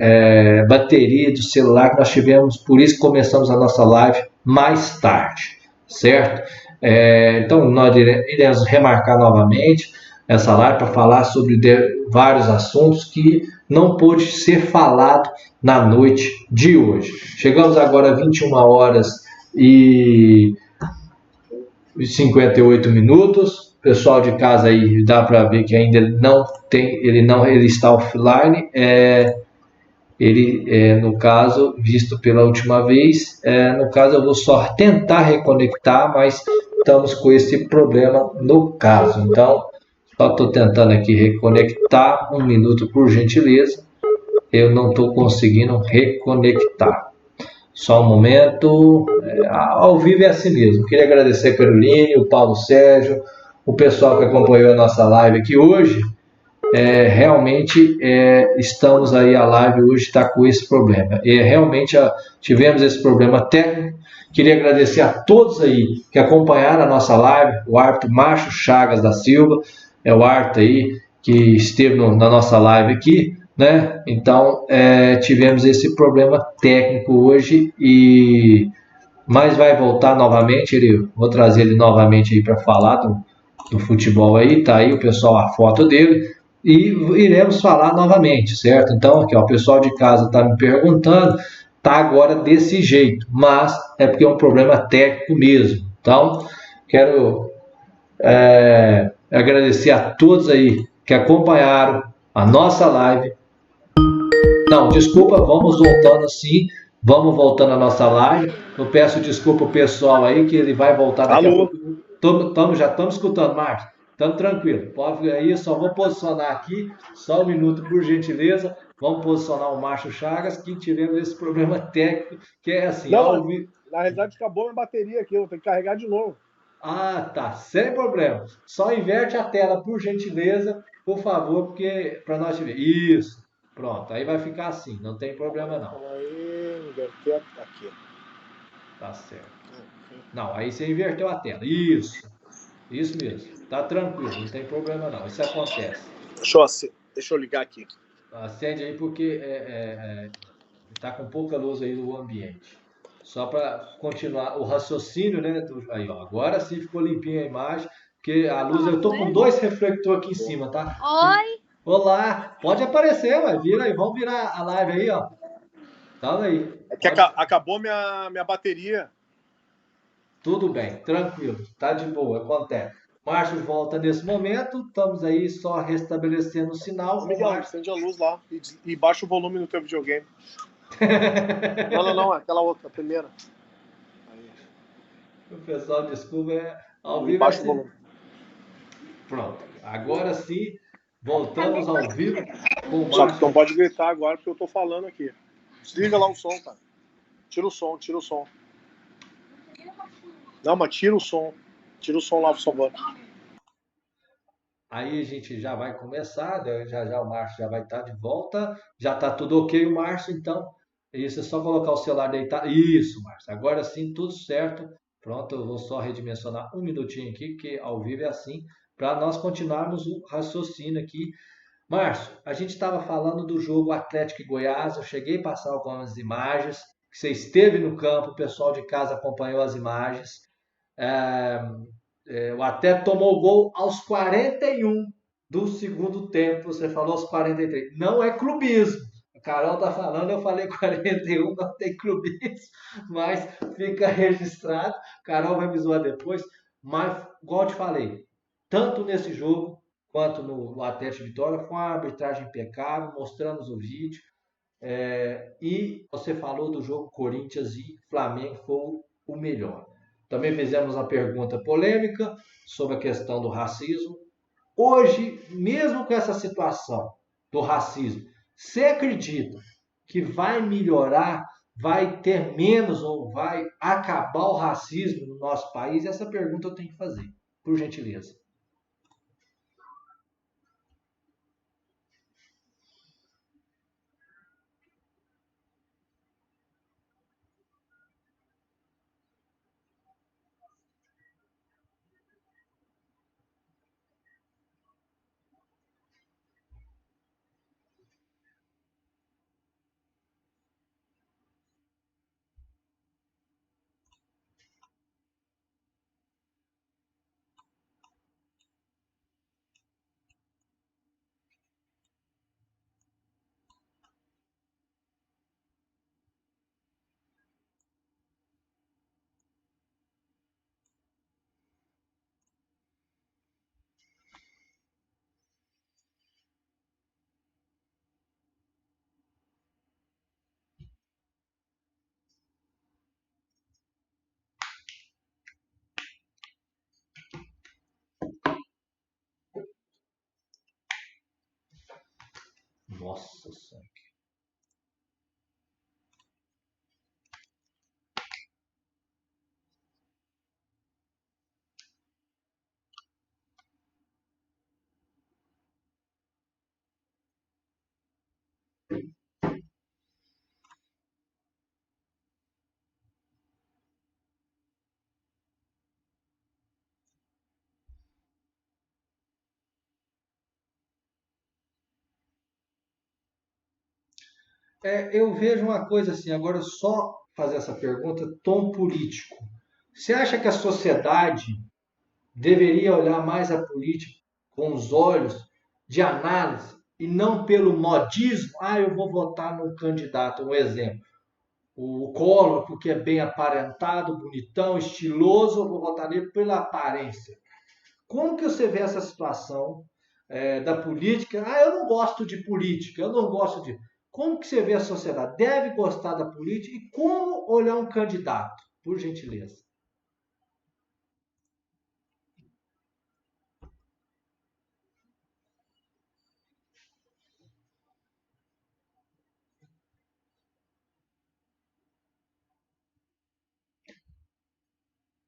Speaker 1: bateria do celular que nós tivemos, por isso começamos a nossa live mais tarde, certo? Então, nós iremos remarcar novamente essa live para falar sobre vários assuntos que não pôde ser falado na noite de hoje. Chegamos agora a 21 horas e 58 minutos. O pessoal de casa aí dá para ver que ainda não tem, ele está offline. No caso, visto pela última vez, no caso eu vou só tentar reconectar, mas estamos com esse problema no caso. Então, só estou tentando aqui reconectar, um minuto por gentileza. Eu não estou conseguindo reconectar. Só um momento. Ao vivo é assim mesmo. Queria agradecer a Caroline, o Paulo Sérgio, o pessoal que acompanhou a nossa live aqui hoje. Realmente estamos aí, a live hoje está com esse problema. Realmente tivemos esse problema técnico. Queria agradecer a todos aí que acompanharam a nossa live, o árbitro Márcio Chagas da Silva, é o árbitro aí que esteve na nossa live aqui, né? Então, tivemos esse problema técnico hoje, mas vai voltar novamente, vou trazer ele novamente aí para falar do futebol aí, tá aí o pessoal, a foto dele, e iremos falar novamente, certo? Então, aqui, ó, o pessoal de casa está me perguntando, tá agora desse jeito, mas é porque é um problema técnico mesmo, Então, quero agradecer a todos aí que acompanharam a nossa live. Não, desculpa, vamos voltando sim. Vamos voltando à nossa live. Eu peço desculpa ao pessoal aí que ele vai voltar daqui
Speaker 2: Alô?
Speaker 1: a pouco. Já estamos escutando, Marcos. Estamos tranquilo. Pode vir aí, só vou posicionar aqui, só um minuto por gentileza. Vamos posicionar o Márcio Chagas, que tivemos esse problema técnico, que é assim,
Speaker 2: Não, na realidade acabou minha bateria aqui, eu vou ter que carregar de novo.
Speaker 1: Ah, tá, sem problema. Só inverte a tela, por gentileza, por favor, porque para nós ver. Isso. Pronto, aí vai ficar assim, não tem problema não.
Speaker 2: Aí, inverter aqui.
Speaker 1: Tá certo. Não, aí você inverteu a tela. Isso. Isso mesmo. Tá tranquilo, não tem problema não. Isso acontece.
Speaker 2: Deixa eu ligar aqui.
Speaker 1: Acende aí porque tá com pouca luz aí no ambiente. Só para continuar o raciocínio, né? Aí, ó, agora sim ficou limpinha a imagem, porque a luz, eu tô com 2 reflectores aqui em cima, tá?
Speaker 3: Oi!
Speaker 1: Olá! Pode aparecer, vai, vira aí, vamos virar a live aí, ó. Tá aí.
Speaker 2: É que acabou minha bateria.
Speaker 1: Tudo bem, tranquilo, tá de boa, acontece. Márcio volta nesse momento, estamos aí só restabelecendo o sinal.
Speaker 2: Ô, Miguel, acende a luz lá e baixa o volume no teu videogame. Não, aquela outra, a primeira. Aí.
Speaker 1: O pessoal, desculpa, ao vivo
Speaker 2: baixa
Speaker 1: assim.
Speaker 2: o volume.
Speaker 1: Pronto, agora sim, voltamos ao vivo com o Márcio.
Speaker 2: Só que não pode gritar agora porque eu tô falando aqui. Desliga lá o som, cara. Tira o som. Não, mas tira o som. Tira o som lá, por favor.
Speaker 1: Aí a gente já vai começar, já o Márcio já vai estar de volta. Já está tudo ok, o Márcio, então. Isso, é só colocar o celular deitado. Isso, Márcio. Agora sim, tudo certo. Pronto, eu vou só redimensionar um minutinho aqui, que ao vivo é assim, para nós continuarmos o raciocínio aqui. Márcio, a gente estava falando do jogo Atlético e Goiás. Eu cheguei a passar algumas imagens. Você esteve no campo, o pessoal de casa acompanhou as imagens. O até tomou gol aos 41 do segundo tempo. Você falou aos 43. Não é clubismo. A Carol tá falando, eu falei 41, não tem clubismo, mas fica registrado. Carol vai me zoar depois. Mas, igual eu te falei, tanto nesse jogo quanto no Atlético Vitória, foi uma arbitragem impecável, mostramos o vídeo. E você falou do jogo Corinthians e Flamengo, foi o melhor. Também fizemos uma pergunta polêmica sobre a questão do racismo. Hoje, mesmo com essa situação do racismo, você acredita que vai melhorar, vai ter menos ou vai acabar o racismo no nosso país? Essa pergunta eu tenho que fazer, por gentileza. Nossa Senhora. Eu vejo uma coisa assim, agora só fazer essa pergunta, tom político. Você acha que a sociedade deveria olhar mais a política com os olhos de análise e não pelo modismo? Ah, eu vou votar num candidato, um exemplo. O Collor, porque é bem aparentado, bonitão, estiloso, eu vou votar nele pela aparência. Como que você vê essa situação da política? Ah, eu não gosto de política, eu não gosto de... Como que você vê a sociedade? Deve gostar da política e como olhar um candidato, por gentileza?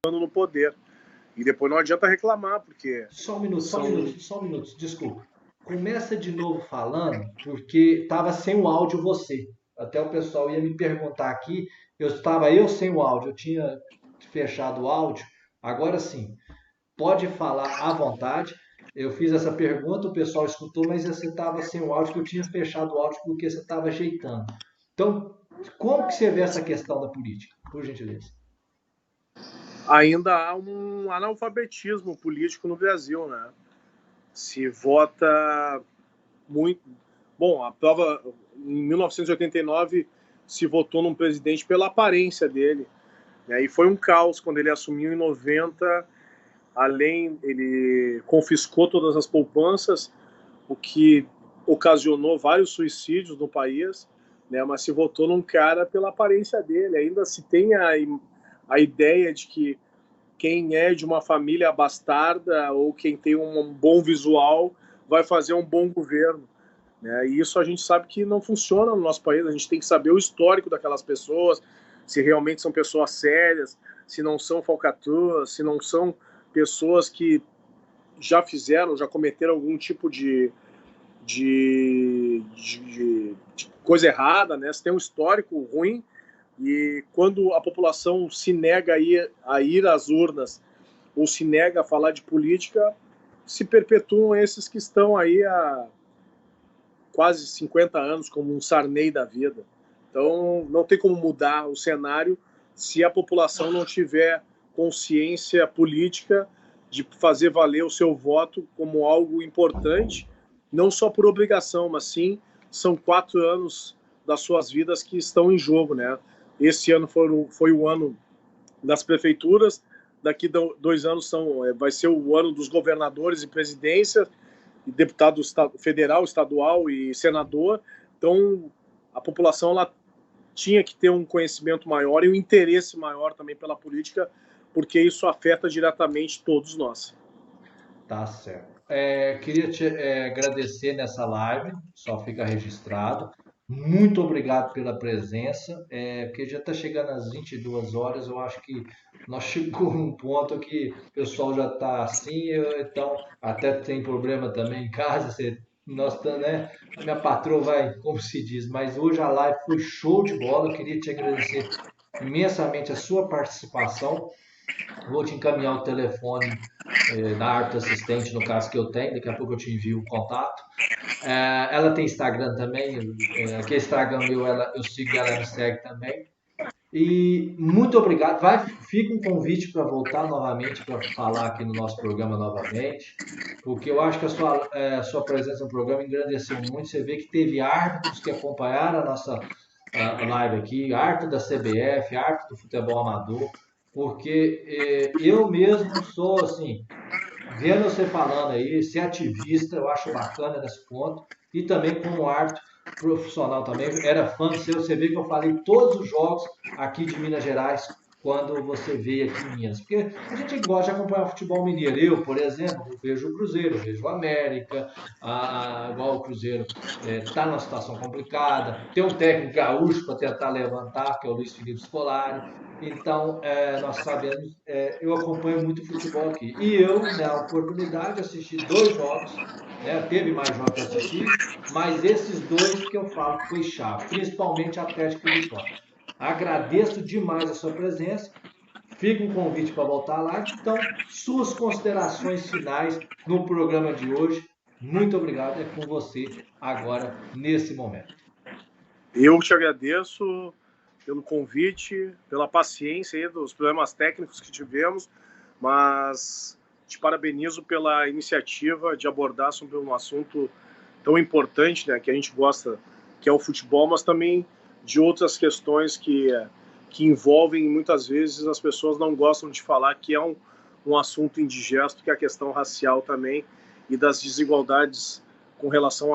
Speaker 2: No poder. E depois não adianta reclamar, porque
Speaker 1: Só um minuto, só um
Speaker 2: são...
Speaker 1: minuto, só um minuto, desculpa. Começa de novo falando, porque estava sem o áudio você. Até o pessoal ia me perguntar aqui, eu sem o áudio, eu tinha fechado o áudio. Agora sim, pode falar à vontade. Eu fiz essa pergunta, o pessoal escutou, mas você estava sem o áudio, que eu tinha fechado o áudio porque você estava ajeitando. Então, como que você vê essa questão da política, por gentileza?
Speaker 2: Ainda há um analfabetismo político no Brasil, né? Se vota muito... Bom, a prova, em 1989, se votou num presidente pela aparência dele, né? E foi um caos quando ele assumiu em 90. Ele confiscou todas as poupanças, o que ocasionou vários suicídios no país, né? Mas se votou num cara pela aparência dele. Ainda se tem a ideia de que quem é de uma família bastarda ou quem tem um bom visual vai fazer um bom governo, né? E isso a gente sabe que não funciona no nosso país. A gente tem que saber o histórico daquelas pessoas, se realmente são pessoas sérias, se não são falcatruas, se não são pessoas que já cometeram algum tipo de coisa errada, né? Se tem um histórico ruim. E quando a população se nega a ir às urnas ou se nega a falar de política, se perpetuam esses que estão aí há quase 50 anos, como um Sarney da vida. Então, não tem como mudar o cenário se a população não tiver consciência política de fazer valer o seu voto como algo importante, não só por obrigação, mas sim são 4 anos das suas vidas que estão em jogo, né? Esse ano foi o ano das prefeituras, daqui 2 anos vai ser o ano dos governadores e presidência, e deputado federal, estadual e senador. Então, a população ela tinha que ter um conhecimento maior e um interesse maior também pela política, porque isso afeta diretamente todos nós.
Speaker 1: Tá certo. Queria te agradecer nessa live, só fica registrado. Muito obrigado pela presença, porque já está chegando às 22 horas, eu acho que nós chegamos num ponto que o pessoal já está assim, então até tem problema também em casa, nós tá, né? A minha patroa vai, como se diz, mas hoje a live foi show de bola, eu queria te agradecer imensamente a sua participação. Vou te encaminhar o telefone da Arte Assistente, no caso que eu tenho, daqui a pouco eu te envio o contato. Ela tem Instagram também, que é Instagram meu, eu sigo e ela me segue também. E muito obrigado. Fica um convite para voltar novamente, para falar aqui no nosso programa novamente, porque eu acho que a sua presença no programa engrandeceu muito. Você vê que teve árbitros que acompanharam a nossa live aqui, árbitro da CBF, árbitro do futebol amador, porque eu mesmo sou assim, vendo você falando aí, ser ativista, eu acho bacana nesse ponto. E também como árbitro profissional também, era fã do seu. Você vê que eu falei todos os jogos aqui de Minas Gerais quando você veio aqui em Minas. Porque a gente gosta de acompanhar o futebol mineiro. Eu, por exemplo, vejo o Cruzeiro, vejo o América, igual o Cruzeiro está numa situação complicada. Tem um técnico gaúcho para tentar levantar, que é o Luiz Felipe Scolari. Então, nós sabemos, eu acompanho muito futebol aqui. E eu, na oportunidade, assisti 2 jogos, né? Teve mais jogos para assistir, mas esses 2 que eu falo que foi chave, principalmente Atlético e Vitória. Agradeço demais a sua presença. Fica um convite para voltar lá. Então, suas considerações finais no programa de hoje. Muito obrigado. É com você agora, nesse momento.
Speaker 2: Eu te agradeço pelo convite, pela paciência aí dos problemas técnicos que tivemos, mas te parabenizo pela iniciativa de abordar sobre um assunto tão importante, né, que a gente gosta, que é o futebol, mas também de outras questões que envolvem, muitas vezes as pessoas não gostam de falar, que é um assunto indigesto, que é a questão racial também, e das desigualdades com relação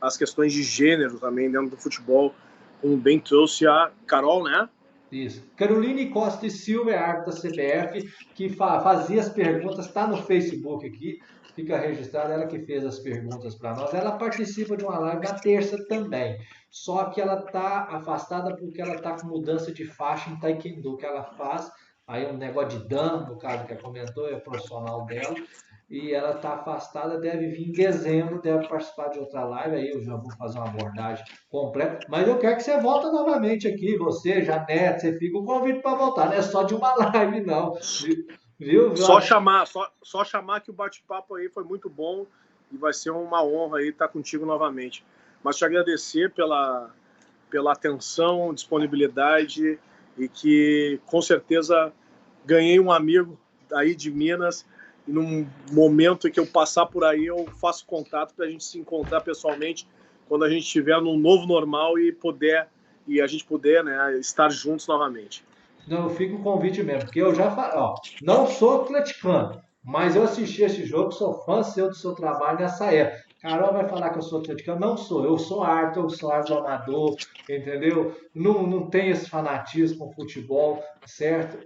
Speaker 2: às questões de gênero também dentro do futebol, como bem trouxe a Carol, né?
Speaker 1: Isso. Caroline Costa e Silva é árbitra da CBF, que fazia as perguntas, está no Facebook aqui, fica registrado, ela que fez as perguntas para nós. Ela participa de uma live na terça também, só que ela está afastada porque ela está com mudança de faixa em Taekwondo, que ela faz, aí um negócio de Dan, no caso que ela comentou, é profissional dela, e ela está afastada, deve vir em dezembro, deve participar de outra live, aí eu já vou fazer uma abordagem completa, mas eu quero que você volte novamente aqui, você, Janete, você fica o convite para voltar, não é só de uma live não, viu?
Speaker 2: Só chamar que o bate-papo aí foi muito bom e vai ser uma honra aí estar contigo novamente. Mas te agradecer pela atenção, disponibilidade e que com certeza ganhei um amigo aí de Minas e num momento em que eu passar por aí eu faço contato para a gente se encontrar pessoalmente quando a gente estiver num novo normal e a gente puder, né, estar juntos novamente.
Speaker 1: Não, fica o convite mesmo, porque eu já falo, ó, não sou atleticano, mas eu assisti esse jogo, sou fã seu do seu trabalho nessa época. Carol vai falar que eu sou atleticano, não sou, eu sou árbitro amador, entendeu? Não tenho esse fanatismo com futebol, certo?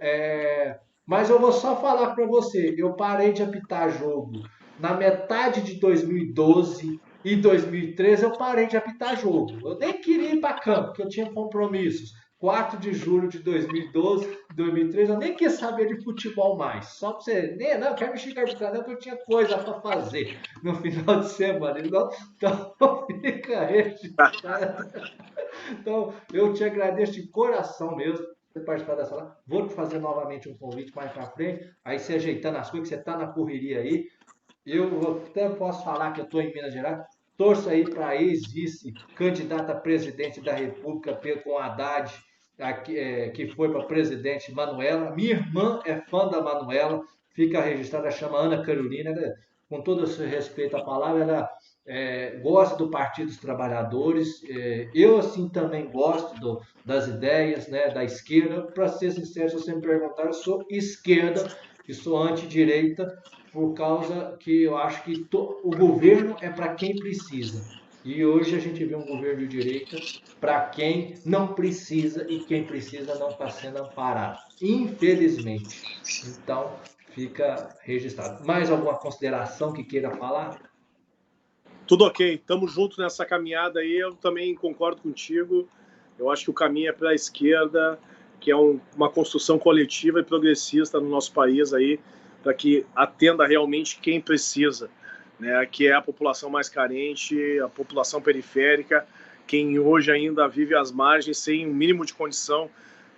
Speaker 1: Mas eu vou só falar para você, eu parei de apitar jogo na metade de 2012 e 2013 eu parei de apitar jogo. Eu nem queria ir para campo, porque eu tinha compromissos. 4 de julho de 2012, 2013, eu nem quis saber de futebol mais. Só para você, não, eu quero mexer com arbitragem, porque eu tinha coisa para fazer no final de semana. Então fica registrado. Então, eu te agradeço de coração mesmo por participar dessa live. Vou te fazer novamente um convite mais para frente, aí você ajeitando as coisas, que você está na correria aí. Eu até posso falar que eu estou em Minas Gerais. Torço aí para a ex-vice candidata a presidente da República com Haddad, que foi para presidente Manuela. Minha irmã é fã da Manuela, fica registrada, chama Ana Carolina. Com todo esse respeito à palavra, ela gosta do Partido dos Trabalhadores. Eu, assim, também gosto das ideias, né, da esquerda. Para ser sincero, se você me perguntar, eu sou esquerda e sou antidireita, por causa que eu acho que o governo é para quem precisa. E hoje a gente vê um governo de direita para quem não precisa, e quem precisa não está sendo amparado, infelizmente. Então, fica registrado. Mais alguma consideração que queira falar?
Speaker 2: Tudo ok, estamos juntos nessa caminhada aí, eu também concordo contigo. Eu acho que o caminho é para a esquerda, que é uma construção coletiva e progressista no nosso país aí, para que atenda realmente quem precisa, né, que é a população mais carente, a população periférica, quem hoje ainda vive às margens sem o mínimo de condição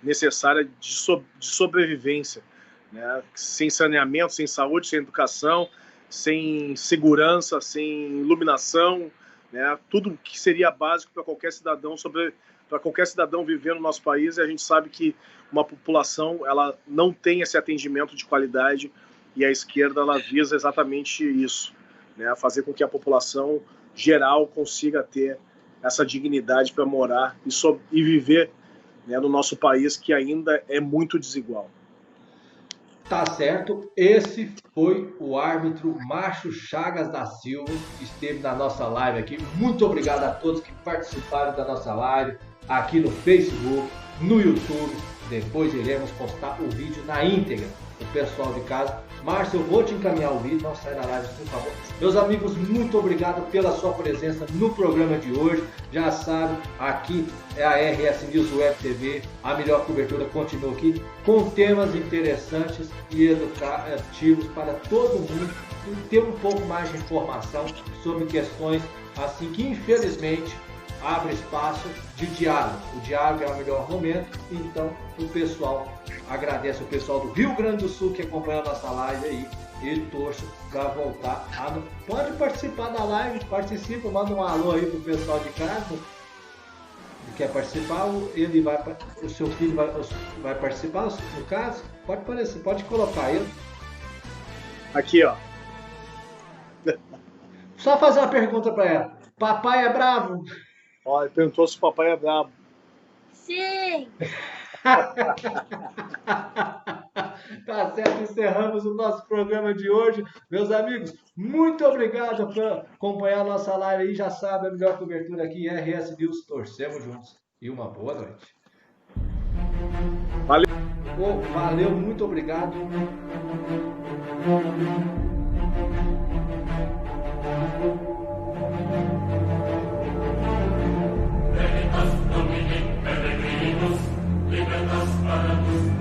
Speaker 2: necessária de sobrevivência, né, sem saneamento, sem saúde, sem educação, sem segurança, sem iluminação, né, tudo que seria básico para qualquer cidadão viver no nosso país. E a gente sabe que uma população ela não tem esse atendimento de qualidade, e a esquerda ela visa exatamente isso, né, fazer com que a população geral consiga ter essa dignidade para morar e viver, né, no nosso país, que ainda é muito desigual.
Speaker 1: Tá certo, esse foi o árbitro Márcio Chagas da Silva, que esteve na nossa live aqui. Muito obrigado a todos que participaram da nossa live, aqui no Facebook, no YouTube. Depois iremos postar o vídeo na íntegra. O pessoal de casa, Márcio, eu vou te encaminhar o vídeo, não sai da live, por favor. Meus amigos, muito obrigado pela sua presença no programa de hoje. Já sabe, aqui é a RS News Web TV, a melhor cobertura continua aqui, com temas interessantes e educativos para todo mundo, e ter um pouco mais de informação sobre questões assim que, infelizmente, abre espaço de diálogo. O diálogo é o melhor momento, então o pessoal agradece, o pessoal do Rio Grande do Sul que acompanha a nossa live aí, e torço para voltar. Pode participar da live, participa, manda um alô aí pro pessoal de casa. Quer participar, o seu filho vai participar, no caso, pode aparecer, pode colocar ele.
Speaker 2: Aqui, ó.
Speaker 1: Só fazer uma pergunta para ela. Papai é bravo?
Speaker 2: Ó, ele perguntou se o papai é bravo.
Speaker 3: sim!
Speaker 1: Tá certo, encerramos o nosso programa de hoje. Meus amigos, muito obrigado por acompanhar a nossa live aí. Já sabe, a melhor cobertura aqui é RS News. Torcemos juntos e uma boa noite.
Speaker 2: Valeu.
Speaker 1: Valeu, muito obrigado.
Speaker 4: Veritas Domini Peregrinus, libertas paratus,